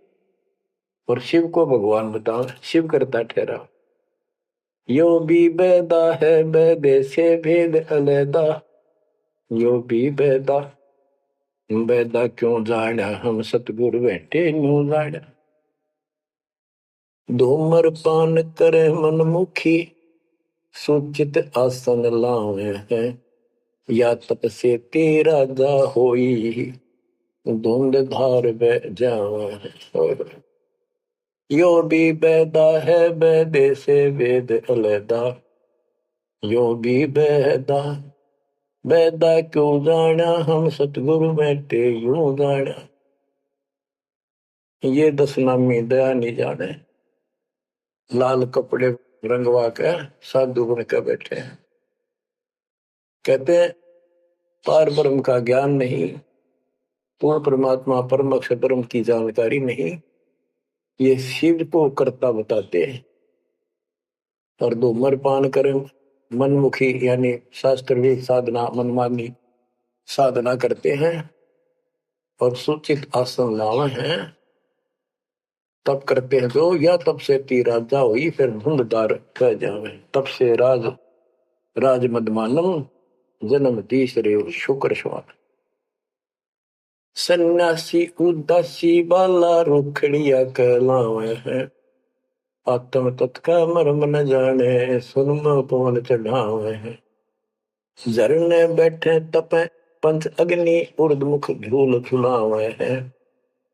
और शिव को भगवान बताओ शिव करता ठहरा। यो भी बेदा है बेदे से भेद अलैदा, यो भी बेदा बेदा क्यों जाना हम सतगुरु बैठे न्यू जाना। धूमर पान करे मनमुखी सुचित आसन लावे हैं, या तप से तेरा जा होई धुंध धार बह जावे। यो भी बेदा है बेदे से वेद अलैदा, यो भी बेदा बेदा क्यों जाना हम सतगुरु बैठे यूं जाना। ये दशनामी दया नहीं जाने, लाल कपड़े रंगवा कर साधु बन कर बैठे हैं। कहते हैं पार ब्रह्म का ज्ञान नहीं, पूर्ण परमात्मा परम अक्षर ब्रह्म की जानकारी नहीं, ये शिव को कर्ता बताते हैं। और धूम्रपान करें मनमुखी यानी शास्त्रविद साधना मनमानी साधना करते हैं और सूचित आसन लावे हैं तब करते हैं जो या तब से ती राजा हुई फिर धुंधदार कह जावे तब से राज मदमानम जन्म तीसरे शुक्र श्वान। सन्यासी उदासी बाला रुखड़िया कहलावे हैं आत्म तत्का मर्म न जाने सुनम पवन चढ़ावे हैं। झरने बैठे तपे पंच अग्नि उर्दमुख झूल झुलावे हैं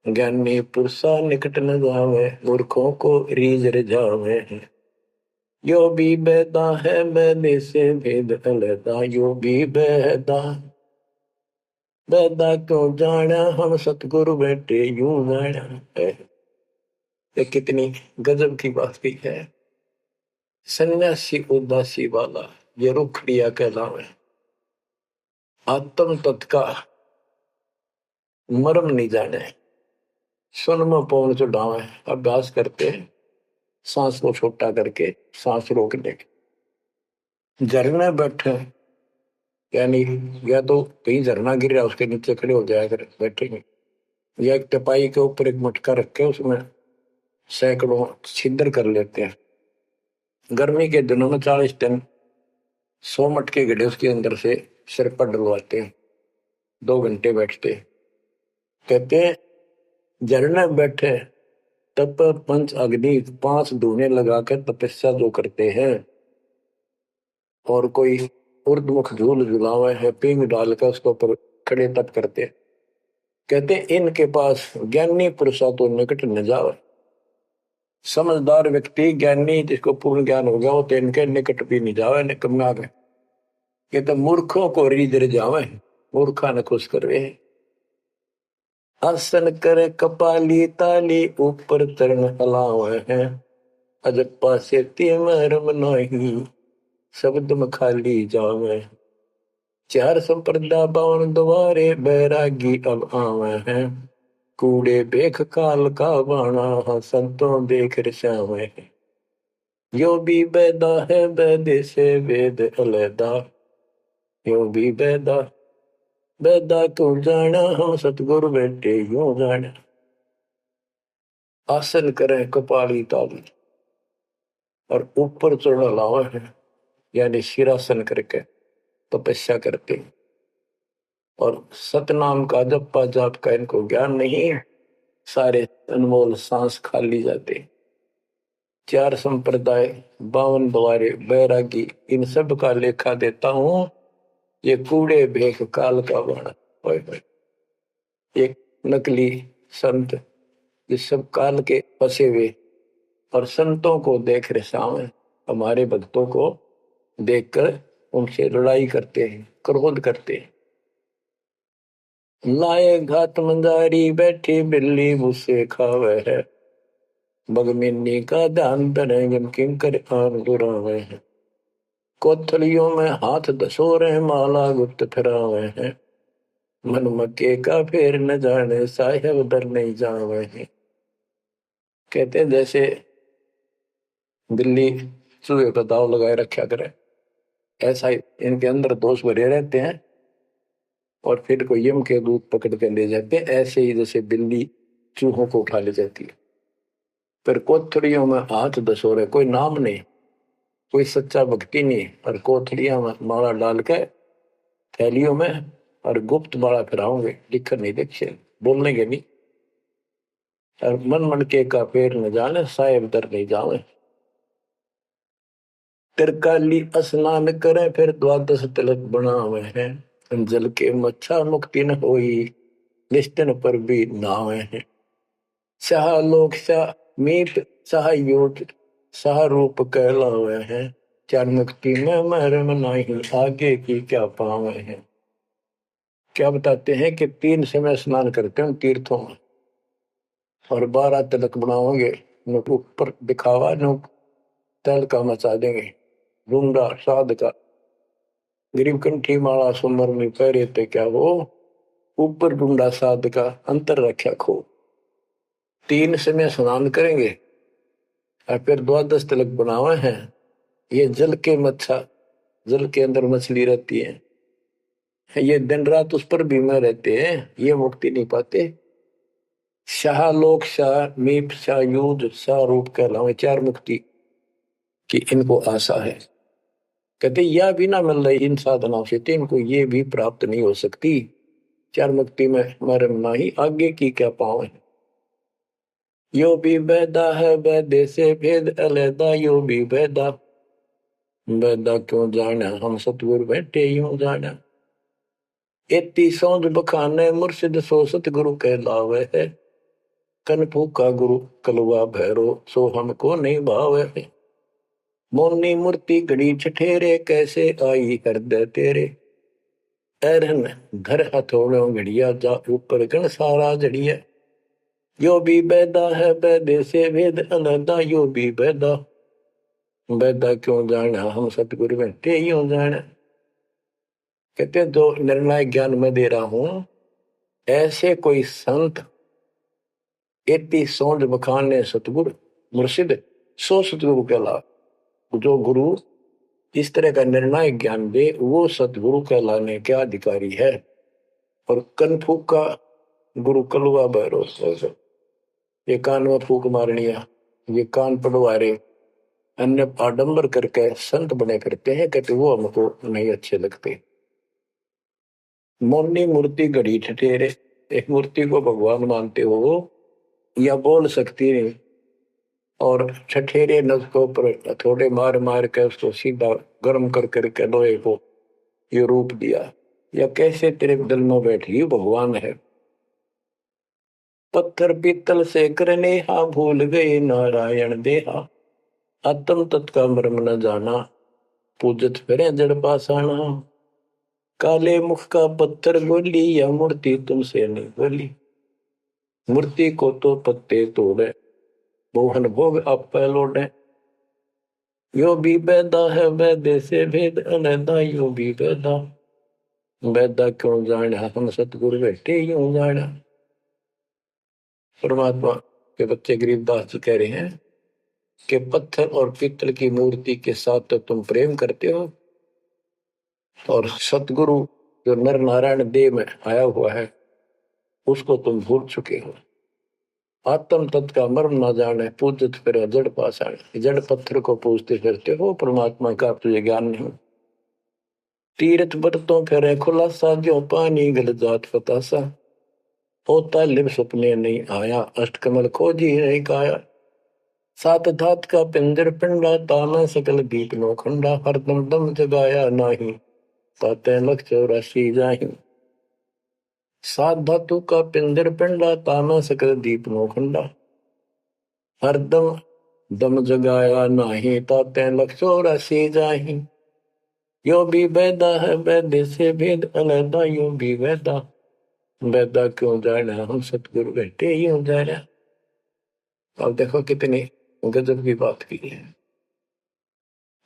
ज्ञानी पुरुषा निकट न जावे मूर्खों को रीझ रिझावे हैं। यो भी बेदा है बेदे से भेद अलैदा यो भी बेदा बेदा क्यों जाना हम सतगुरु बैठे यूं जाना है। ये कितनी गजब की बात भी है। सन्यासी उदासी वाला ये रुखड़िया कहलावे आत्म तत्का मर्म नहीं जाने सुन में पवन चढ़ावे अभ्यास करते हैं सांस को छोटा करके सांस रोकने के। झरने बैठे यानी या तो कहीं झरना गिर रहा उसके नीचे खड़े हो जाया कर बैठेंगे या एक टपाई के ऊपर एक मटका रख के उसमें सैकड़ों छिद्र कर लेते हैं। गर्मी के दिनों में 40 दिन 100 मटके गड्ढे उसके अंदर से सिर पर डलवाते हैं 2 घंटे बैठते कहते हैं झरने बैठे तप पंच अग्नि 5 धूने लगाकर तपस्या जो करते हैं और कोई उर्दमुख झूल झुलावे है पिंग डालकर उसके ऊपर खड़े तप करते कहते इनके पास ज्ञानी पुरुषा तो निकट न जावे। समझदार व्यक्ति ज्ञानी जिसको पूर्ण ज्ञान हो गया वो तो इनके निकट भी नहीं जावे निकम आ गए। ये तो मूर्खों को रीझ जावे मूर्खा न खुश करवे। आसन करे कपाली ताली ऊपर तरण हलावे हैं अजप्पा से मरम नहीं शब्द में खाली जावे। 4 संप्रदा 52 द्वारे बैरागी अब आवे हैं कूड़े बेख काल का बाणा संतों देख रसावे हैं। यो भी बैदा है बैदे से वेद अलैदा यो भी बैदा बेदा क्यों जाना हम सतगुरु बैठे यूं जाना। आसन करें कपाली ताली और ऊपर चढ़ा लावा है यानी शिरासन करके तपस्या करते और सतनाम का जप्पा जाप का इनको ज्ञान नहीं है सारे अनमोल सांस खाली जाते। 4 संप्रदाय 52 द्वारे बैरागी इन सब का लेखा देता हूं ये कूड़े भेख काल का बाणा। एक नकली संत इस सब काल के फंसे हुए और संतों को देख रहे हमारे भक्तों को देखकर उनसे लड़ाई करते हैं क्रोध करते हैं। लाए घात मंदारी बैठी बिल्ली मुझसे खावे है बगमिनी का ध्यान धरे किंकर आन गुरावे हैं। कोथलियों में हाथ दसोरे माला गुप्त फिरावे हैं मन मक्के का फेर न जाने साहेब डर नहीं जावे हैं। कहते हैं जैसे बिल्ली चूहे पर दाव लगाए रखा करे ऐसा ही इनके अंदर दोष भरे रहते हैं और फिर कोई यम के दूत पकड़ के ले जाते हैं ऐसे ही जैसे बिल्ली चूहों को उठा ले जाती है। फिर कोथड़ियों में हाथ दसोरे कोई नाम नहीं कोई सच्चा भक्ति नहीं और कोथड़ियां में माला डाल के थैलियों में और गुप्त माला फिराओगे लिखकर नहीं देखे बोलने के नहीं और मन मन के का पेड़ न जाने साहेब दर नहीं जावे। तिरकाली स्नान करे फिर 12 तिलक बनावे हैं जल के मच्छा मुक्ति न होई निष्ठन पर भी नावे हैं। शाह लोक शाह मीत शाह योग शाह रूप कहलावे हैं चार मुक्ति में मरम नहीं आगे की क्या पावे हैं। क्या बताते हैं कि 3 समय स्नान करते हैं तीर्थों में और 12 तिलक बनाओगे ऊपर दिखावा न तल का मचा देंगे रूंगा साध का गरीब कंठी माला सुमर में पैरे ते क्या वो ऊपर ढूंढा साध का अंतर रख्या खो। 3 समय स्नान करेंगे और फिर द्वादश तिलक बनावे हैं। ये जल के मच्छा, जल के अंदर मछली रहती है, ये दिन रात उस पर बीमा रहते हैं, ये मुक्ति नहीं पाते। शाह लोक शाह मीप शाह युद्ध शाह रूप कहलावे 4 मुक्ति की इनको आशा है। कहते यह भी ना मिल रही इन साधनाओं से, तो इनको ये भी प्राप्त नहीं हो सकती। 4 मुक्ति में मरम नाही, आगे की क्या पावे। यो भी बैदा है बैदे से भेद अलैदा, यो भी बैदा बैदा क्यों जाना, हम सतगुरु बैठे यूं जाना। एती सौंध बखाने मुर्शिद सो सतगुरु कहलावे है, कन फूका गुरु कलवा भैरो सो हमको नहीं भावे। मोनी मूर्ति घड़ी छठेरे, कैसे आई हृदय तेरे। ऐरन घर हथौड़ों घड़िया, जा ऊपर गण सारा जड़िया। यो भी बैदा है बैदे से भेद अलैदा, यो भी बैदा बैदा क्यों जाना, हम सतगुरु बैठे यूं जाना। कहते जो निर्णय ज्ञान में दे रहा हूं, ऐसे कोई संत एती सोच बखाने सतगुरु मुर्शिद सो सतगुरु कहला। जो गुरु इस तरह का निर्णायक ज्ञान दे, वो सतगुरु कहलाने के अधिकारी है। और कन फूक का गुरु कलुआ भरोसा, ये कान में फूक मारनिया, ये कान पड़वारे, अन्य आडंबर करके संत बने फिरते हैं, कहते वो हमको नहीं अच्छे लगते। मोनी मूर्ति घड़ी ठठेरे, एक मूर्ति को भगवान मानते हो या बोल सकती नहीं, और ठठेरे नस को पर थोड़े मार मार के उसको सीधा गर्म कर करके लोहे को ये रूप दिया, या कैसे तेरे दिल में बैठी भगवान है। पत्थर पीतल से करने हा, भूल गए नारायण देहा। आत्म तत् का मर्म न जाना, पूजत फिरे जड़ पासाना। काले मुख का पत्थर बोली, या मूर्ति तुमसे नहीं बोली। मूर्ति को तो पत्ते तोड़े, मोहन भोग आप लौटे। यो भी बैदा है बैदे से भेद अलैदा, यो भी बैदा बैदा क्यों जाना, हम सतगुरु बैठे यूं जाना। परमात्मा के बच्चे गरीबदास जी कह रहे हैं कि पत्थर और पीतल की मूर्ति के साथ तो तुम प्रेम करते हो, और सतगुरु जो नर नारायण देह में आया हुआ है उसको तुम भूल चुके हो। आत्म तत्व का मर्म ना जाने, पूजत फिर जड़ पाषाण, जड़ पत्थर को पूजते फिरते हो, परमात्मा का तुझे ज्ञान नहीं। तीर्थ बरतों फिर खुलासा, जो पानी गल जात फतासा। होता लिव सपने नहीं आया, अष्टकमल खोजी नहीं काया। सात धात का पिंजर पिंडा, ताना सकल दीप नो खंडा। हरदम दम जगाया नाही, ताते लख 84 जाहि। सात धातु का पिंजर पिंडा, ताना सकल दीप नो खंडा। हरदम दम जगाया नाही, ताते लख 84 जाहि। यो भी बैदा है बैदे से भेद अलैदा, यो भी बैदा बैदा क्यों जाना, हम सतगुरु बैठे यूं जाना। अब देखो कितनी गजब की बात की है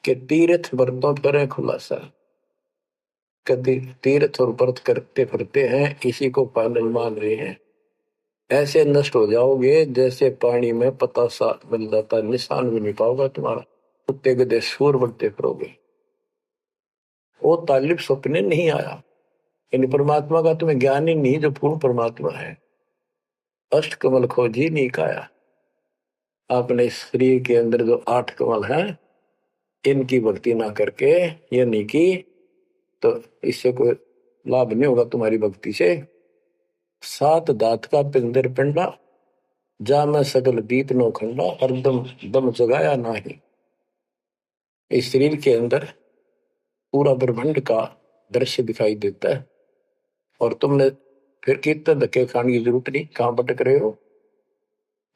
कि तीर्थ व्रतों पर खुलासा। कभी तीर्थ और व्रत करते फिरते हैं, इसी को पालन मान रहे हैं। ऐसे नष्ट हो जाओगे जैसे पानी में पतासा मिल जाता, निशान भी नहीं पाओगा तुम्हारा। कुत्ते गधे सूर बनते फिरोगे। वो तालिब सपने नहीं आया, यानी परमात्मा का तुम्हें ज्ञान ही नहीं, जो पूर्ण परमात्मा है। अष्ट कमल खोजी नहीं काया। आपने शरीर के अंदर जो 8 कमल हैं, इनकी भक्ति ना करके ये नहीं की, तो इससे कोई लाभ नहीं होगा तुम्हारी भक्ति से। सात दात का पिंदर पिंडा, जा मैं सकल दीप नो खंडा। हरदम दम जगाया नाही। इस शरीर के अंदर पूरा ब्रह्मांड का दृश्य दिखाई देता है, और तुमने फिर कितने धक्के खाने की जरूरत नहीं, कहां भटक रहे हो।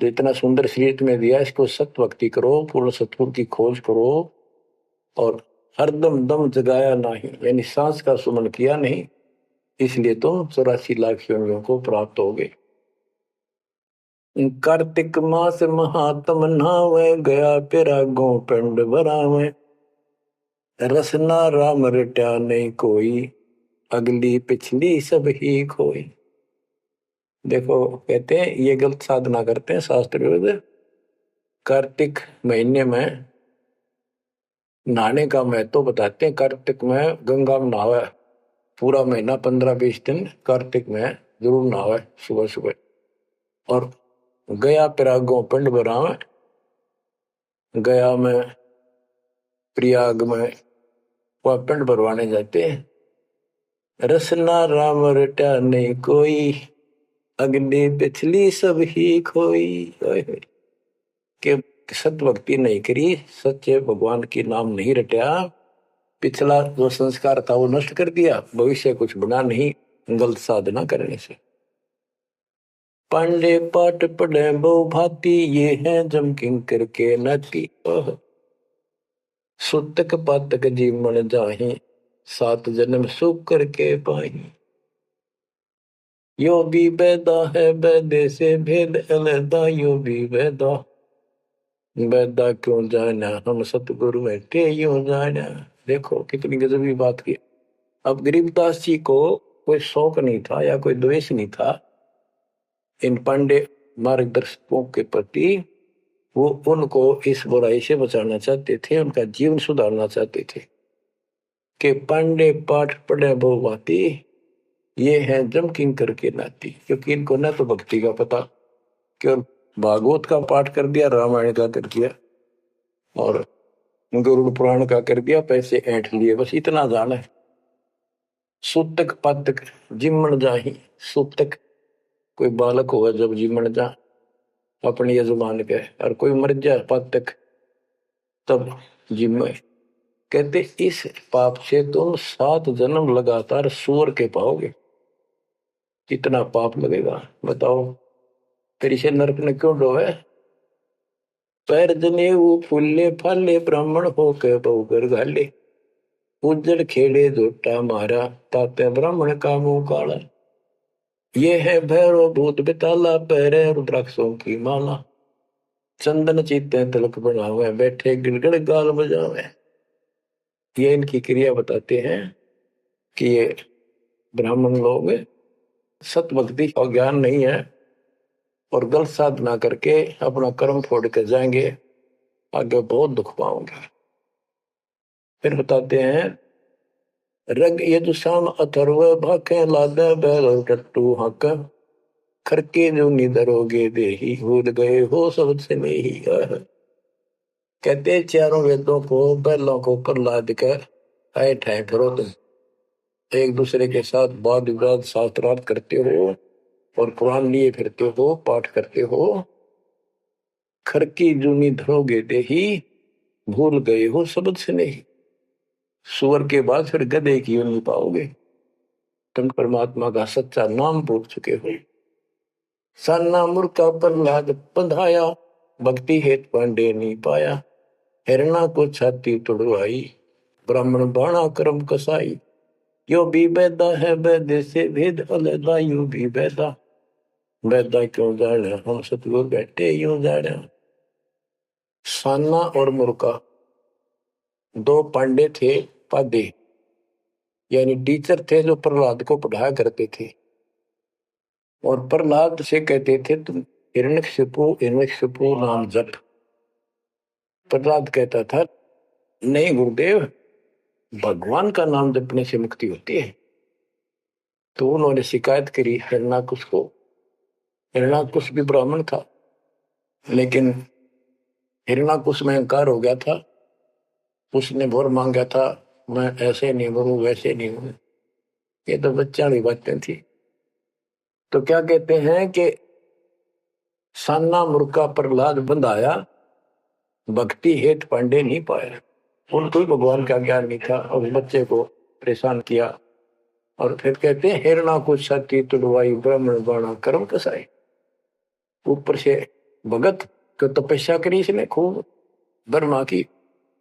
जो इतना सुंदर शरीर तुम्हें दिया, इसको सत्य भक्ति करो, पूर्ण सतगुरु की खोज करो, और हरदम दम जगाया नहीं, यानी सांस का सुमन किया नहीं, इसलिए तुम 84 लाख योनियों को प्राप्त हो गए। कार्तिक मास महात्म नहावे, गया पिरागों पिंड भरावे। रसना राम रट्या नहीं कोई, अगली पिछली सब ही खोई। देखो कहते हैं ये गलत साधना करते हैं शास्त्र विरुद्ध। कार्तिक महीने में नहाने का महत्व बताते हैं। कार्तिक में गंगा में नहावे, पूरा महीना 15-20 दिन कार्तिक में जरूर नहावे सुबह सुबह। और गया प्रयागों पिंड भरावे, गया में प्रयाग में वह पिंड भरवाने जाते हैं। रसना राम रटा नहीं कोई, अग्नि पिछली सब ही खोई। के सत भक्ति नहीं करी, सच्चे भगवान की नाम नहीं रटा, पिछला जो संस्कार था वो नष्ट कर दिया, भविष्य कुछ बना नहीं गलत साधना करने से। पांडे पाठ पढ़े बहु भांति, ये है जम किंकर के नाती। सुतक पातक जीवन जाहि, 7 जन्म सुख करके पाही। यो भी बैदा है बैदे से भेद अलैदा, यो भी बैदा बैदा क्यों जाना, हम सतगुरु बैठे यूं जाना। देखो कितनी गजबी बात की। अब गरीबदास जी को कोई शौक नहीं था या कोई द्वेष नहीं था इन पांडे मार्गदर्शकों के प्रति। वो उनको इस बुराई से बचाना चाहते थे, उनका जीवन सुधारना चाहते थे। कि पांडे पाठ पढ़े बहु भांति, ये है जम किंकर के नाती। क्योंकि इनको न तो भक्ति का पता, केवल भागवत का पाठ कर दिया, रामायण का कर दिया और गरुड़ पुराण का कर दिया, पैसे ऐंठ लिए, बस इतना जाना है। सूतक पातक जिमण जाही। सूतक कोई बालक हुआ जब जिमण जा अपने यजमान के, और कोई मर जाए पातक तब जिम्मे। कहते इस पाप से तुम 7 जन्म लगातार सूअर के पाओगे। कितना पाप लगेगा बताओ। फिर इसे नरक ने क्यों डोवे। पैर जने वो फूले फाले, ब्राह्मण होके बहुगर घाले। उज्जड़ खेड़े झोटा मारा, ताते ब्राह्मण का मुंह काला। ये है भैरव भूत बिताला, पैरे रुद्राक्षों की माला। चंदन चीते तिलक बनावे, बैठे गिड़गड़ गाल बजावे। ये इनकी क्रिया बताते हैं कि ये ब्राह्मण लोग सत भक्ति का ज्ञान नहीं है और गलत साधना करके अपना कर्म फोड़ के जाएंगे, आगे बहुत दुख पाओगे। फिर बताते हैं रग यजुषाम अथर्व भाके, लादे बैल टट्टू हक। खरके जो निधरोगे देही, भूल गए हो सबसे नहीं। कहते चारों वेदों को बैलों को ऊपर लाद कर आए ठाए फिरो तुम, एक दूसरे के साथ वाद विवाद शास्त्रार्थ करते हो और कुरान लिए फिरते हो, पाठ करते हो। खरकी जूनी धरोगे देही, भूल गए हो शब्द से नहीं। सुअर के बाद फिर गधे की नहीं पाओगे, तुम परमात्मा का सच्चा नाम भूल चुके हो। साना मुर्का पर लाद बंधाया, भक्ति हेत पांडे नहीं पाया। हिरणा को छाती तुड़वाई, ब्राह्मण बाणा कर्म कसाई। यो भी बैदा है बैदे से भेद अलैदा, यूं भी बैदा बैदा क्यों जाने, हम सतगुरु बैठे यूं जाने। साना और मुर्का 2 पांडे थे, पादे यानी टीचर थे जो प्रहलाद को पढ़ाया करते थे। और प्रहलाद से कहते थे तुम हिरण्यकशिपु नाम जप। प्रहलाद कहता था नहीं गुरुदेव, भगवान का नाम जपने से मुक्ति होती है। तो उन्होंने शिकायत करी हिरण्याकुश को। हिरण्याकुश भी ब्राह्मण था, लेकिन हिरण्याकुश में अहंकार हो गया था। उसने भोर मांगा था, मैं ऐसे नहीं मरूं वैसे नहीं मरूं। ये तो बच्चा वाली बातें थी। तो क्या कहते हैं कि साना मुर्का प्रहलाद बंधाया, भक्ति हेत पांडे नहीं पाया। उनको भगवान का ज्ञान नहीं था और बच्चे को परेशान किया। और फिर कहते हैं हिरणा को छाती तुड़वाई, ब्राह्मण बाणा कर्म कसाई। ऊपर से भगत को तपस्या करी इसने खूब ब्रह्मा की,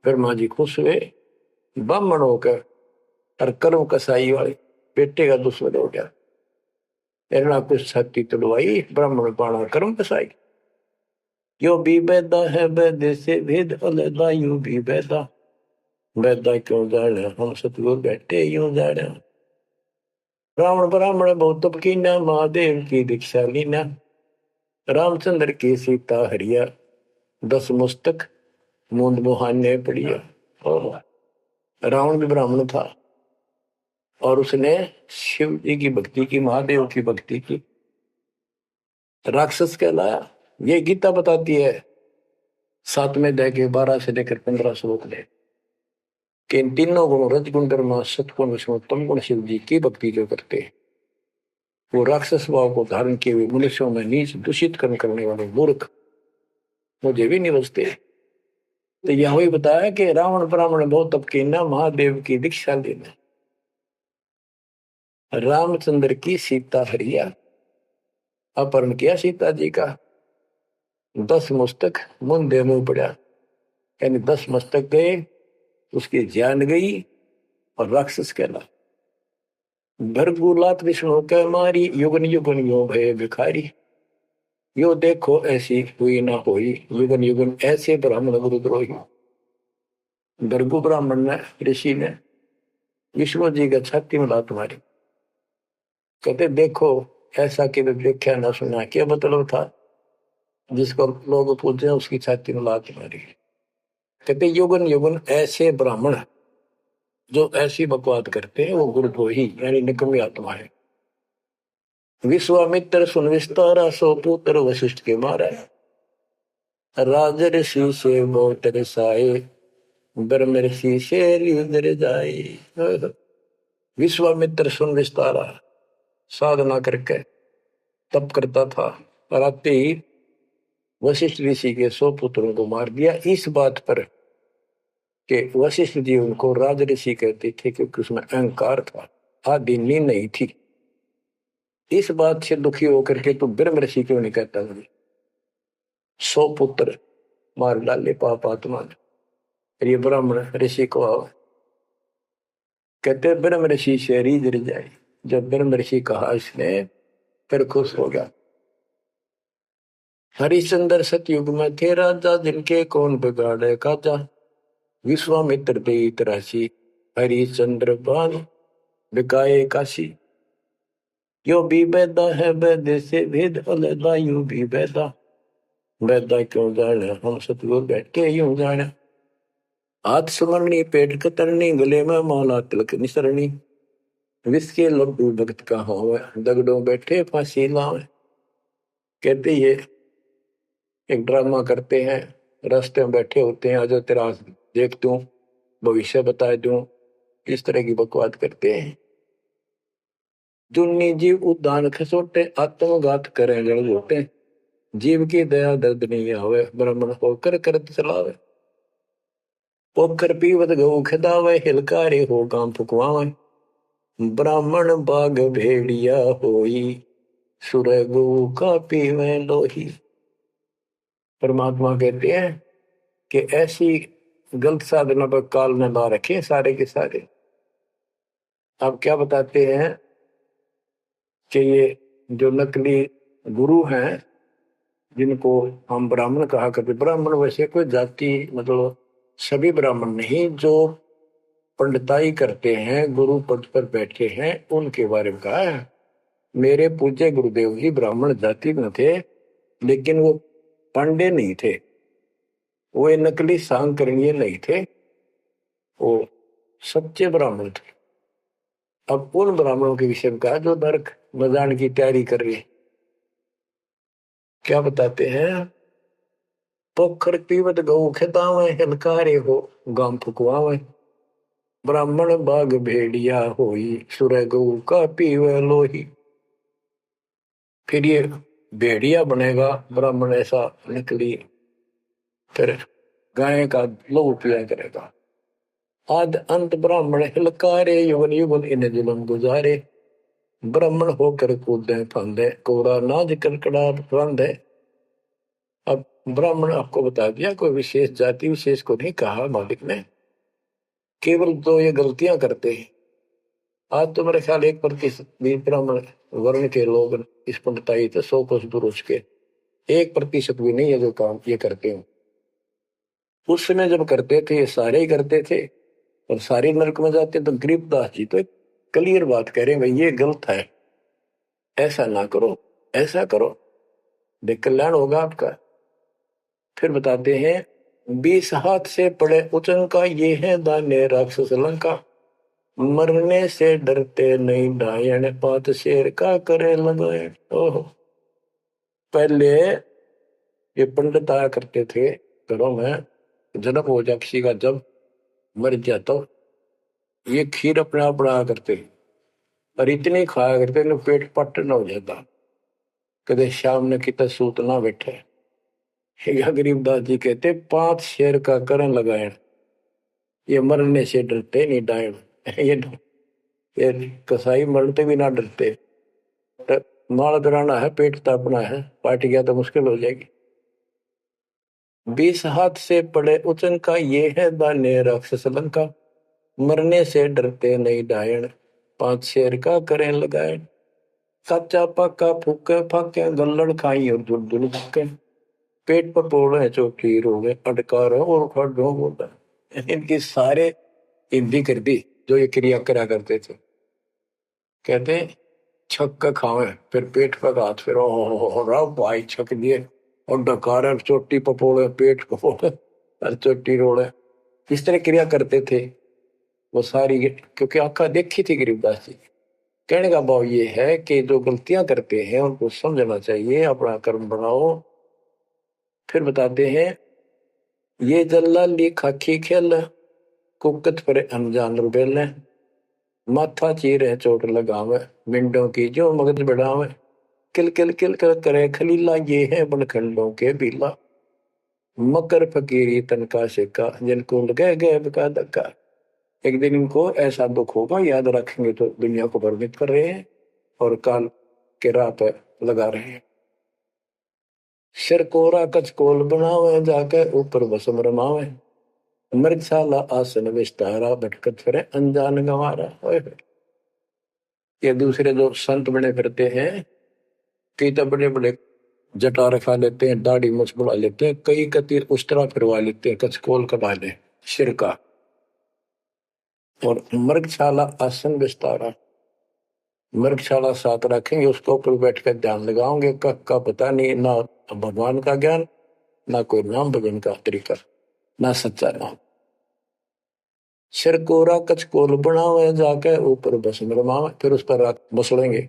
ब्रह्मा जी खुश हुए, ब्राह्मण होकर और कर्म कसाई वाले बेटे का दुश्मन हो गया। हिरणा को छाती तुड़वाई, ब्राह्मण बाणा कर्म कसाई। यो भी बैदा है बैदे से भेद अलैदा, यूं भी बैदा बैदा क्यों जाने, हम सतगुरु बैठे यूं जाने। रावण ब्राह्मण बहुत तप कीना, महादेव की दीक्षा लीना। रामचंद्र की सीता हरिया, 10 मस्तक मूंद मुहाने पड़िया। और रावण भी ब्राह्मण था और उसने शिव जी की भक्ति की, महादेव की भक्ति की, राक्षस कहलाया। ये गीता बताती है 7वें अध्याय के 12 से लेकर 15 श्लोक में कि इन तीनों गुणों, रजगुण कर्म सत्गुण विष्णु तम गुण शिव जी की भक्ति जो करते हैं वो राक्षस भाव को धारण किए हुए मनुष्यों में नीच दूषित कर्म करने वाले मूर्ख मुझे भी नहीं बचते। तो यह वही बताया कि रावण ब्राह्मण बहुत तप कीना, महादेव की दीक्षा लेना। रामचंद्र की सीता हरिया, अपहरण किया सीता जी का, 10 मस्तक मुंदे मुंह पड़ा, यानी 10 मस्तक गए, उसकी जान गई और राक्षस कहला। भरगुलात विष्णु के मारी, युगन युगन यो भय भिखारी। यो देखो ऐसी हुई ना होई, युगन युगन ऐसे ब्राह्मण गुरुद्रोही। भरगु ब्राह्मण ने, ऋषि ने विष्णु जी का छाती में लात मारी। कहते देखो ऐसा कि देखा ना सुना, क्या मतलब था? जिसको लोग पूछे उसकी छाती में लात मारी। कहते युगन युगन ऐसे ब्राह्मण जो ऐसी बकवाद करते हैं वो गुरुद्रोही यानी निकम्मी आत्मा है। विश्वामित्र सुन विस्तारा, सो पुत्र वशिष्ठ के मारा। राज ऋषि से बहुत रसाए, ब्रह्म ऋषि से रिदर जाए। विश्वामित्र सुन विस्तारा साधना करके तप करता था, और आते ही वशिष्ठ ऋषि के 100 पुत्रों को मार दिया। इस बात पर कि वशिष्ठ जी उनको राज ऋषि कहते थे क्योंकि उसमें अहंकार था, आदि नींद नहीं थी। इस बात से दुखी होकर के तो ब्रह्म ऋषि क्यों नहीं कहता? मुझे 100 पुत्र मार डाले पाप आत्मा ने। ये ब्राह्मण ऋषि को कहते ब्रह्म ऋषि से रीझ जाए। जब ब्रह्म ऋषि कहा इसने फिर खुश हो गया। हरिश्चंद्र सतयुग में थे राजा, जिनके कौन बिगाड़े काजा। विश्वामित्र दे राशि, हरिश्चंद्र बान बिकाए काशी। यो भी बैदा है वैद्य से भेद अलदा, यू भी बैदा बैदा क्यों जाने, हम सतगुरु बैठ के यूं जाने। हाथ सुमरनी पेट कतरनी, गले में माला तिलक निसरनी। विष के लड्डू भगत का हो, दगड़ों बैठे फांसी लावे। कहते ये एक ड्रामा करते हैं, रास्ते में बैठे होते हैं, आजा तेरा देख दूं, भविष्य बता दूं, इस तरह की बकवाद करते हैं। दुन्नी जीव उद्दान खसोटे, आत्मघात करें जड़ होते। जीव की दया दर्द नहीं आवे, ब्राह्मण होकर करत चलावे। पोखर पीवत गऊ खिदावे, हिलकारे हो काम फुकवावे। ब्राह्मण बाग भेड़िया होई, सुर गऊ का पीवे लोही। परमात्मा कहते हैं कि ऐसी गलत साधना पर काल ने ला रखे सारे के सारे। अब क्या बताते हैं कि ये जो नकली गुरु हैं जिनको हम ब्राह्मण कहा करते, ब्राह्मण वैसे कोई जाति मतलब सभी ब्राह्मण नहीं, जो पंडिताई करते हैं गुरु पद पर बैठे हैं उनके बारे में कहा है। मेरे पूज्य गुरुदेव जी ब्राह्मण जाति में थे, लेकिन वो पांडे नहीं थे, वो नकली सांकरणीय नहीं थे, वो सच्चे ब्राह्मण थे। अब उन ब्राह्मणों के विषय में कहा जो नरक में जाने की तैयारी कर रहे। क्या बताते हैं? पोखर पीवत गऊ खेतावे, हिलकारे हो गांव फुकवावे। ब्राह्मण बाग भेड़िया होई, सुर गऊ का पीवे लोही। फिर ये भेड़िया बनेगा ब्राह्मण, ऐसा निकली, फिर गाय का लहू पिया करेगा। आद अंत ब्राह्मण हिलकारे, युगन युगन इन जुलम गुजारे। ब्राह्मण होकर कूदे फांदे, कोरा नाज कड़कड़ा फांदे। अब ब्राह्मण आपको बता दिया, कोई विशेष जाति विशेष को नहीं कहा मालिक ने, केवल तो ये गलतियां करते हैं। आज तो मेरे ख्याल 1% भी ब्राह्मण वर्ण के लोग इस पंडिताई से 100 कोस दूर उसके 1% भी नहीं है जो काम ये करते हैं। उस समय जब करते थे ये सारे ही करते थे और सारे नरक में जाते, तो गरीबदास जी तो क्लियर बात कह रहे हैं भाई ये गलत है, ऐसा ना करो, ऐसा करो, देख कल्याण होगा आपका। फिर बताते हैं 20 हाथ से पड़े उचन का, ये है दान्य राक्षस लंका, मरने से डरते नहीं डायन, पात शेर का करे लगाए। ओहो, पहले ये पंडित आया करते थे घरों में, जन्म हो जाए किसी का, जब मर जाता तो ये खीर अपने आप बनाया करते और इतनी खाया करते न पेट पट न हो जाता, कदे शाम ने कितना सूत ना बैठे। या गरीबदास जी कहते 5 शेर का करण लगाए, ये मरने से डरते नहीं डायन। ये कसाई मरते भी ना डरते, माल कराना है, पेट तापना है, पार्ट गया तो मुश्किल हो जाएगी। 20 हाथ से पड़े उचन का, ये है दान्य राक्षस लंका, मरने से डरते नहीं डायन, 5 शेर का करें लगाए। कच्चा पक्का फूके फाके, गल्लड़ खाई और धुल धुल फूके, पेट पर पोड़े चोटी रोगे, अटकार और खड़ो बोला। इनकी सारे हिंदी कर दी जो ये क्रिया करा करते थे। कहते छक का खावे, फिर पेट पर हाथ, फिर हो भाई छक दिए और डकार चोटी पपोड़े, पेट पपोड़े और चोटी रोड़े, इस तरह क्रिया करते थे वो सारी, क्योंकि आंखा देखी थी गरीबदास जी। कहने का भाव ये है कि जो गलतियां करते हैं उनको समझना चाहिए, अपना कर्म बनाओ। फिर बताते हैं ये जल्लाली खाकी खेल, कुकत पर अनजान रुबेल, माथा चीरे चोट लगावे, मिंडों की जो मगज बढ़ावे, किल किल किल कर करे खलीला, ये है बनखंडों के बीला, मकर फकीरी तनका सिक्का, जिनको लगे गए का धक्का। एक दिन इनको ऐसा दुख होगा, याद रखेंगे तो दुनिया को भ्रमित कर रहे हैं और काल के राह पे लगा रहे हैं। सिर कोरा कचकोल बनावे, जाके ऊपर बसम रमावे, मृगशाला आसन विस्तारा, भटकत फिरे अनजान गंवारा। ये दूसरे जो संत बने फिरते हैं, कई तो बड़े बड़े जटा रखा लेते हैं, दाढ़ी मुछ बढ़ा लेते हैं, कई कतीर उस तरह फिरवा लेते हैं, कचकोल कटा ले सिर का, और मृगशाला आसन विस्तारा, मृगशाला साथ रखेंगे, उसके ऊपर बैठकर ध्यान लगाओगे, कख का पता नहीं, ना भगवान का ज्ञान, ना कोई नाम भजन का तरीका, ना सच्चा नाम। सिर कोरा कचकोल बनावे, जाके ऊपर बसम रमावे, फिर उस पर बसलेंगे।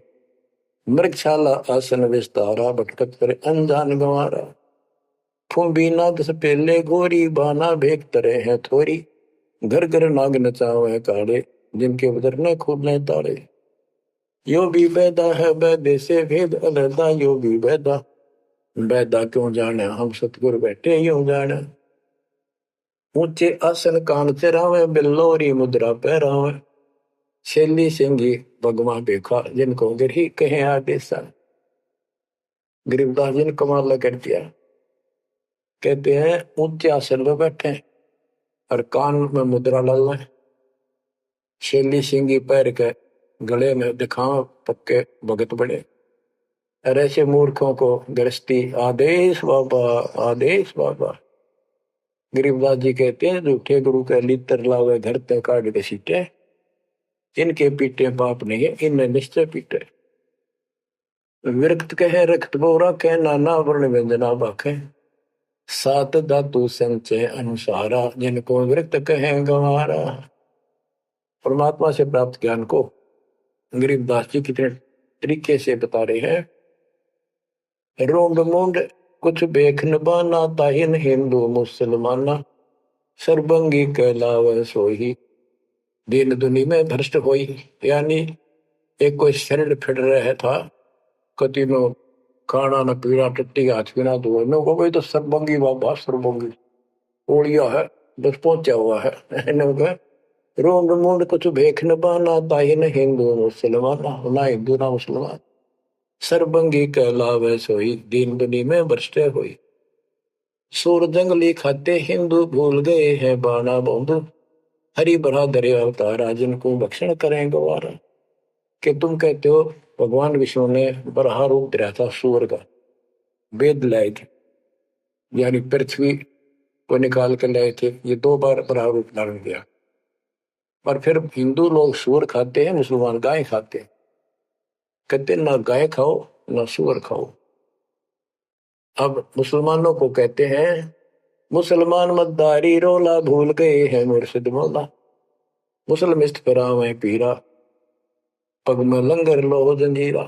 मृगशाला आसन विस्तारा, भटकत पर अनजान गंवारा, फूबी नाद से पहले गोरी, बाना भेक तरे हैं थोरी, घर घर नाग नचावे काड़े, जिनके उधर न खुलने ताड़े। यो भी बैदा है बैदे से भेद अलहदा, यो भी बैदा, बैदा क्यों जाने हम सतगुरु बैठे यूं जाने। ऊंचे आसन कान चरावे, बिल्लोरी मुद्रा पहरावे, शैली सिंगी भगवा बेखा, जिनको गिरही कहे आदेशा। गरीबदास जी ने कमाल कर दिया, कहते हैं ऊंचे आसन पर बैठे और कान में मुद्रा डालना, शैली सिंगी पैर के गले में दिखाओ पक्के भगत बने, और ऐसे मूर्खों को गृहस्थी आदेश बाबा, आदेश बाबा। गरीबदास जी कहते हैं झूठे गुरु के लितर लावे, घर ते काट के सीटे, इनके पीटे पाप नहीं है, इनने निश्चय पीटे। विरक्त कहे रक्त बोरा कह, नाना वर्ण व्यंजना बाखे, सात धातु संचय अनुसारा, जिनको विरक्त कहे गंवारा। परमात्मा से प्राप्त ज्ञान को गरीबदास जी कितने तरीके से बता रहे हैं। रोंड मुंड कुछ बेख न बाना, ताहिन हिंदू मुसलमाना, सर्वंगी कहलावे सोही, दीन दुनी में भ्रष्ट होई। यानी एक कोई शरीर फिर रहा था, कति नो खाना न पीना, टट्टी हाथ पीना धो में, वो भाई तो सर्वंगी बाबा, सर्वंगी ओलिया है, बस पहुंचा हुआ है। रोंड मुंड कुछ भेख न बाना, ताहिन हिंदू मुसलमाना, ना हिंदू ना मुसलमान, सर्वंगी कहलावे सोई, दीन दुनी में भ्रष्ट होई। सूर जंगली खाते हिंदू, भूल गए हैं बाना बंधु, हरि भरा दरे अवतारा, जिनको भक्षण करें गवारा। कि तुम कहते हो भगवान विष्णु ने बरहा रूप धरा था सूर का, वेद लाए थे, यानी पृथ्वी को निकाल कर लाए थे, ये 2 बार बरहा रूप धारण किया, और फिर हिंदू लोग सूअर खाते हैं, मुसलमान गाय खाते हैं। कहते ना गाय खाओ ना सूअर खाओ। अब मुसलमानों को कहते हैं मुसलमान मद्दारी रोला भूल गए हैं मुर्शिद मौला। मुसलमिस्त परावे पीरा पग में लंगर लो जंजीरा।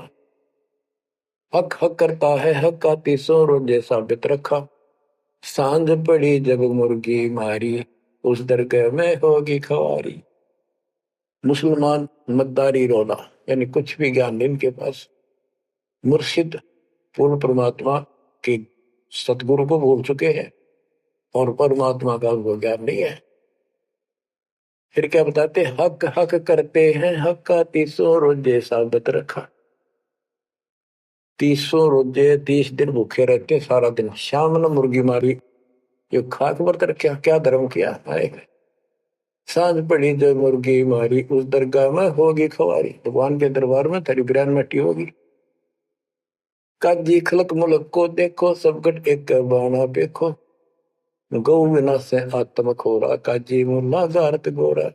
हक हक करता है हक का तीसों रोजे साबित रखा। सांझ पड़ी जब मुर्गी मारी उस दरगाह में होगी खवारी। मुसलमान मद्दारी रोला यानी कुछ भी ज्ञान नहीं इनके पास। मुर्शिद पूर्ण परमात्मा के सतगुरु को भूल चुके हैं और परमात्मा का उनको ज्ञान नहीं है। फिर क्या बताते, हक हक करते हैं हक का तीसों रोजे साबित रखा। 300 रोजे 30 दिन भूखे रहते सारा दिन। शाम ने मुर्गी मारी, ये खाक व्रत रखा, क्या धर्म किया है। सांझ पड़ी जो मुर्गी मारी उस दरगाह में होगी खवारी। भगवान के दरबार में तेरी बिरान मट्टी होगी। काजी खलक मुलक को देखो सब गट एक बाना देखो। गौ बिना से आत्म खोरा काजी मुल्ला गारत गोरा।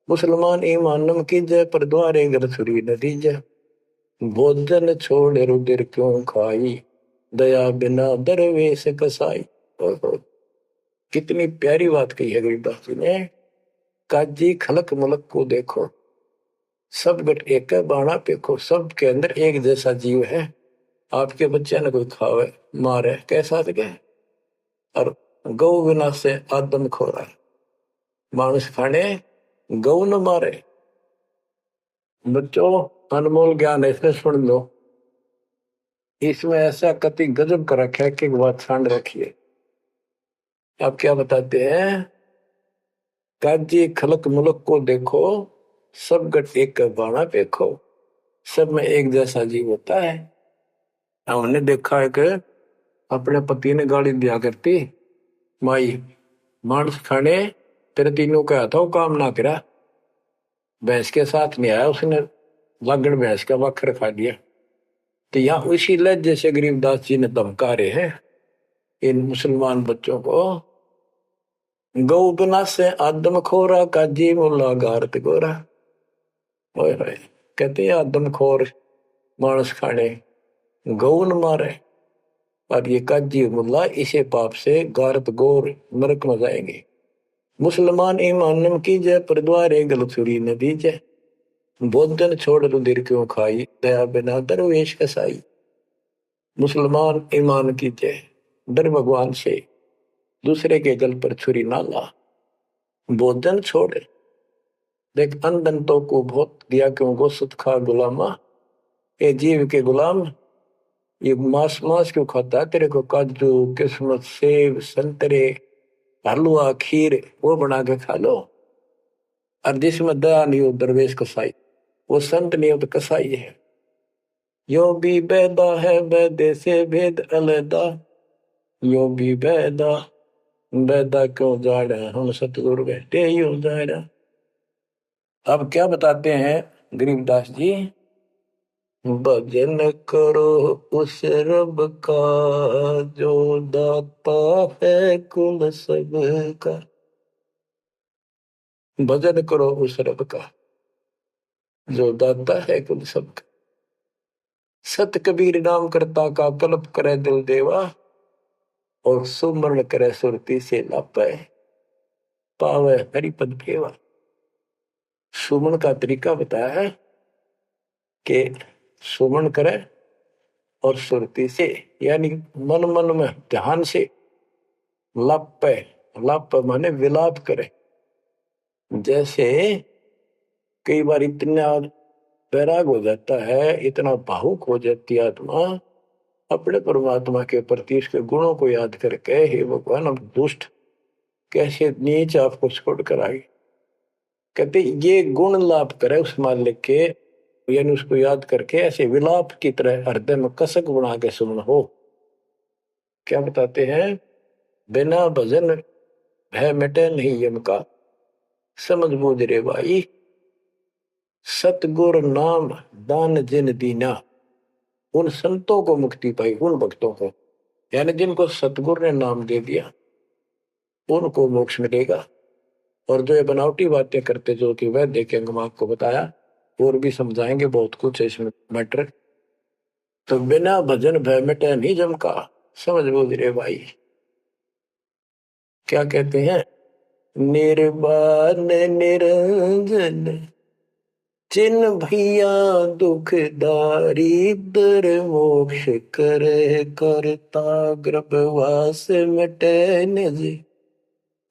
मुसलमान ईमानम की जय पर द्वारे गर सुरी नदी जय। भोजन छोड़ रुदिर क्यों खाई दया बिना दरवेश कसाई। कितनी प्यारी बात कही है गरीबदास जी ने। काजी खलक मुलक को देखो सब गट एक बाणा पेखो। सब के अंदर एक जैसा जीव है। आपके बच्चे ने कोई खावे मारे कैसा सके। और गौ बिना से आदम खोरा, मानुष खाने गौ न मारे। बच्चों अनमोल ज्ञान है, इसमें सुन लो। इसमें ऐसा कति गजब कर रखा है कि बात छांड रखिए। आप क्या बताते हैं, काजी खलक मुलक को देखो सब गट एक बाणा देखो। सब में एक जैसा जीव होता है। हमने देखा है कि अपने पति ने गाली दिया करती, माई मांस खाने तेरे तीनों का था वो काम ना करा। भैंस के साथ नहीं आया उसने, लागण भैंस का वक्र खा दिया। तो यहाँ उसी लज्जे से गरीबदास जी ने धमका रहे हैं इन मुसलमान बच्चों को। गौ बिना से आदम खोरा काजी मुल्ला गारत गोरा। कहते हैं आदम खोर मांस खाने गौ न मारे और ये काजी मुल्ला इसे पाप से गारत गोर नरक में जाएंगे। मुसलमान ईमानम की जय पर द्वारे गलछुरी नदी जय। भोजन छोड़ रुधिर क्यों खाई दया बिना दरवेश कसाई। मुसलमान ईमान की जय, डर भगवान से, दूसरे के गल पर छुरी ना ला। भोजन छोड़, देख अनदंतों को बहुत दिया क्यों गोश्त खा गुलामा। ये जीव के गुलाम ये मांस मांस क्यों खाता है। तेरे को काजू किस्मत सेब संतरे हलवा खीर वो बना के खा लो। और जिसमें दया नहीं हो दरवेश कसाई, वो संत नहीं हो तो कसाई है। यो भी बैदा है बैदे से भेद अलैदा। यो भी बैदा बैदा क्यों जाड़ा हम सतगुरु बैठे यूं जाड़ा। अब क्या बताते हैं गरीबदास जी, भजन करो उस रब का जो दाता है कुल सबका। भजन करो उस रब का जो दाता है कुल सबका। सत कबीर नाम करता का कल्प करे दिल देवा। और सुमरण करे सुरती से लापे पावे हरिपद भेवा। सुमन का तरीका बताया है कि सुमन करे और सुरती से यानी मन मन में ध्यान से। लापे, लाप माने विलाप करे। जैसे कई बार इतना बैराग हो जाता है, इतना भावुक हो जाती है आत्मा अपने परमात्मा के प्रति, उसके गुणों को याद करके, हे भगवान हम दुष्ट कैसे नीच आपको छोड़ कर आए। कहते ये गुण लाभ करे उस मालिक के, यानी उसको याद करके ऐसे विलाप की तरह हृदय में कसक बना के सुन हो। क्या बताते हैं, बिना भजन भय मिटे नहीं यम का। समझ बूझ रे भाई सतगुर नाम दान जिन दीना। उन संतों को मुक्ति पाई, उन भक्तों को, यानी जिनको सतगुरु ने नाम दे दिया उनको मोक्ष मिलेगा। और जो ये बनावटी बातें करते जो कि वह देखेंगे, हम आपको बताया और भी समझाएंगे बहुत कुछ है इसमें मैटर। तो बिना भजन भय मिटे नहीं जमका, समझ बोल रे भाई। क्या कहते हैं, निर्वाण निरंजन चिन्ह भैया दुखदारी दर मोक्ष करे करता गर्भवास मिटे निज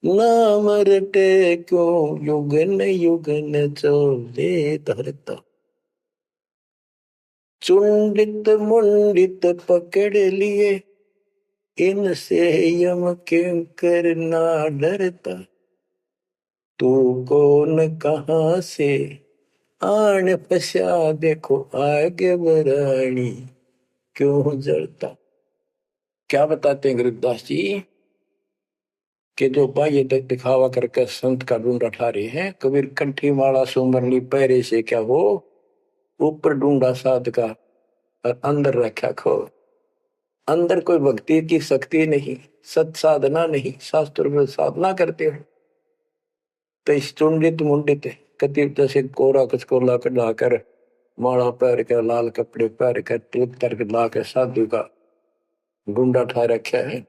नाम रटे क्यों युगन युगन चले धरता। चुंडित मुंडित पकड़ लिए इनसे यम किंकर ना डरता। तू कौन कहां से आन पश्या देखो आगे बरानी क्यों जड़ता। क्या बताते हैं गुरुदास जी कि जो बाह्य दिखावा करके संत का ढूंढा ठा रहे हैं, कबीर कंठी माला सुमरनी पैरे से क्या हो, ऊपर ढूंढा साध का और अंदर रखा खो। अंदर कोई भक्ति की शक्ति नहीं, सत साधना नहीं, शास्त्र में साधना करते हो तो इस चुंडित मुंडित कति जैसे कोरा कचकोला लाकर माला पैर के लाल कपड़े पैर के तिलक तर्क ला के साधु का गुंडा ठा रखा है।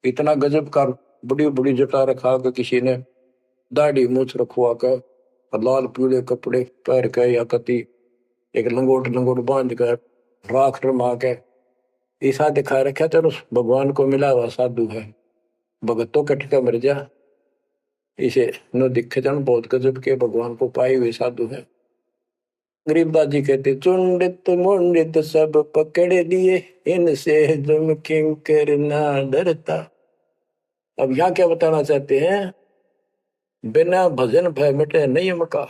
इतना गजब का बड़ी बड़ी जटा रखा के किसी ने दाढ़ी मूछ रखवा कर और लाल पीले कपड़े पैर के या कति एक लंगोट लंगोट बांध कर राख रमा के ऐसा दिखा रखा। चलो भगवान को मिला हुआ साधु है, भगतों कटका मर जा, इसे न दिखे जन बहुत गजब के भगवान को पाए हुए साधु है। गरीबदास जी कहते चुंडित मुंडित सब पकड़ लिए इनसे जम किंकर ना डरता। अब यहाँ क्या बताना चाहते हैं, बिना भजन भय मिटे नहीं मका।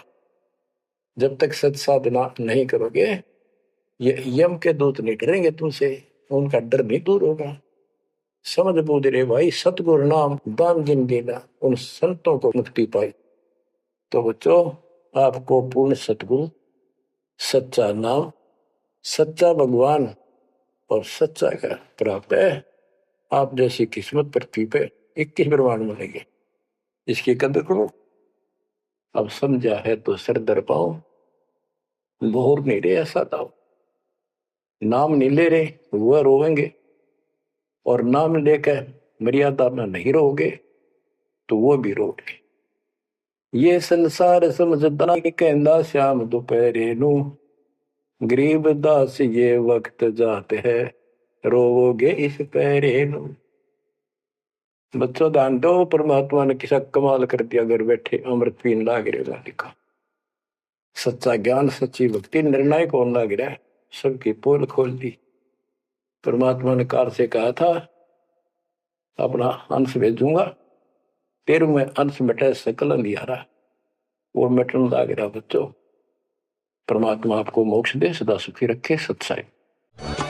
जब तक सत साधना नहीं करोगे ये यम के दूत नहीं डरेंगे तुमसे, उनका डर नहीं दूर होगा। समझ बोध रे भाई, सतगुरु नाम दान जिन देना, उन संतों को मुक्ति पाई। तो बच्चों आपको पूर्ण सतगुरु, सच्चा नाम, सच्चा भगवान और सच्चा का प्राप्त है। आप जैसी किस्मत पृथ्वी पे 21 ब्रह्मांड मिलेंगे, इसकी कदर करो। अब समझा है तो सर दर पाओ, बोर नहीं रहे ऐसा दाओ। नाम नहीं ले रहे वह रोवेंगे, और नाम लेकर मर्यादा में नहीं रहोगे तो वो भी रोगे। ये संसार समझदा कहंदा श्याम दोपहरे नू, गरीब दास ये वक्त जाते है रोवोगे इस पैरे नू। बच्चों ध्यान दो, परमात्मा ने किसा कमाल कर दिया, घर बैठे अमृत पीन लाग रहे लिखा। सच्चा ज्ञान सच्ची भक्ति निर्णायक होने लग रहा है, सबकी पोल खोल दी। परमात्मा ने काल से कहा था अपना अंश भेजूंगा, तेरु में अंश मिटे सकल अंधियारा, वो मिटन लग रहा। बच्चों परमात्मा आपको मोक्ष दे, सदा सुखी रखे। सत्संग।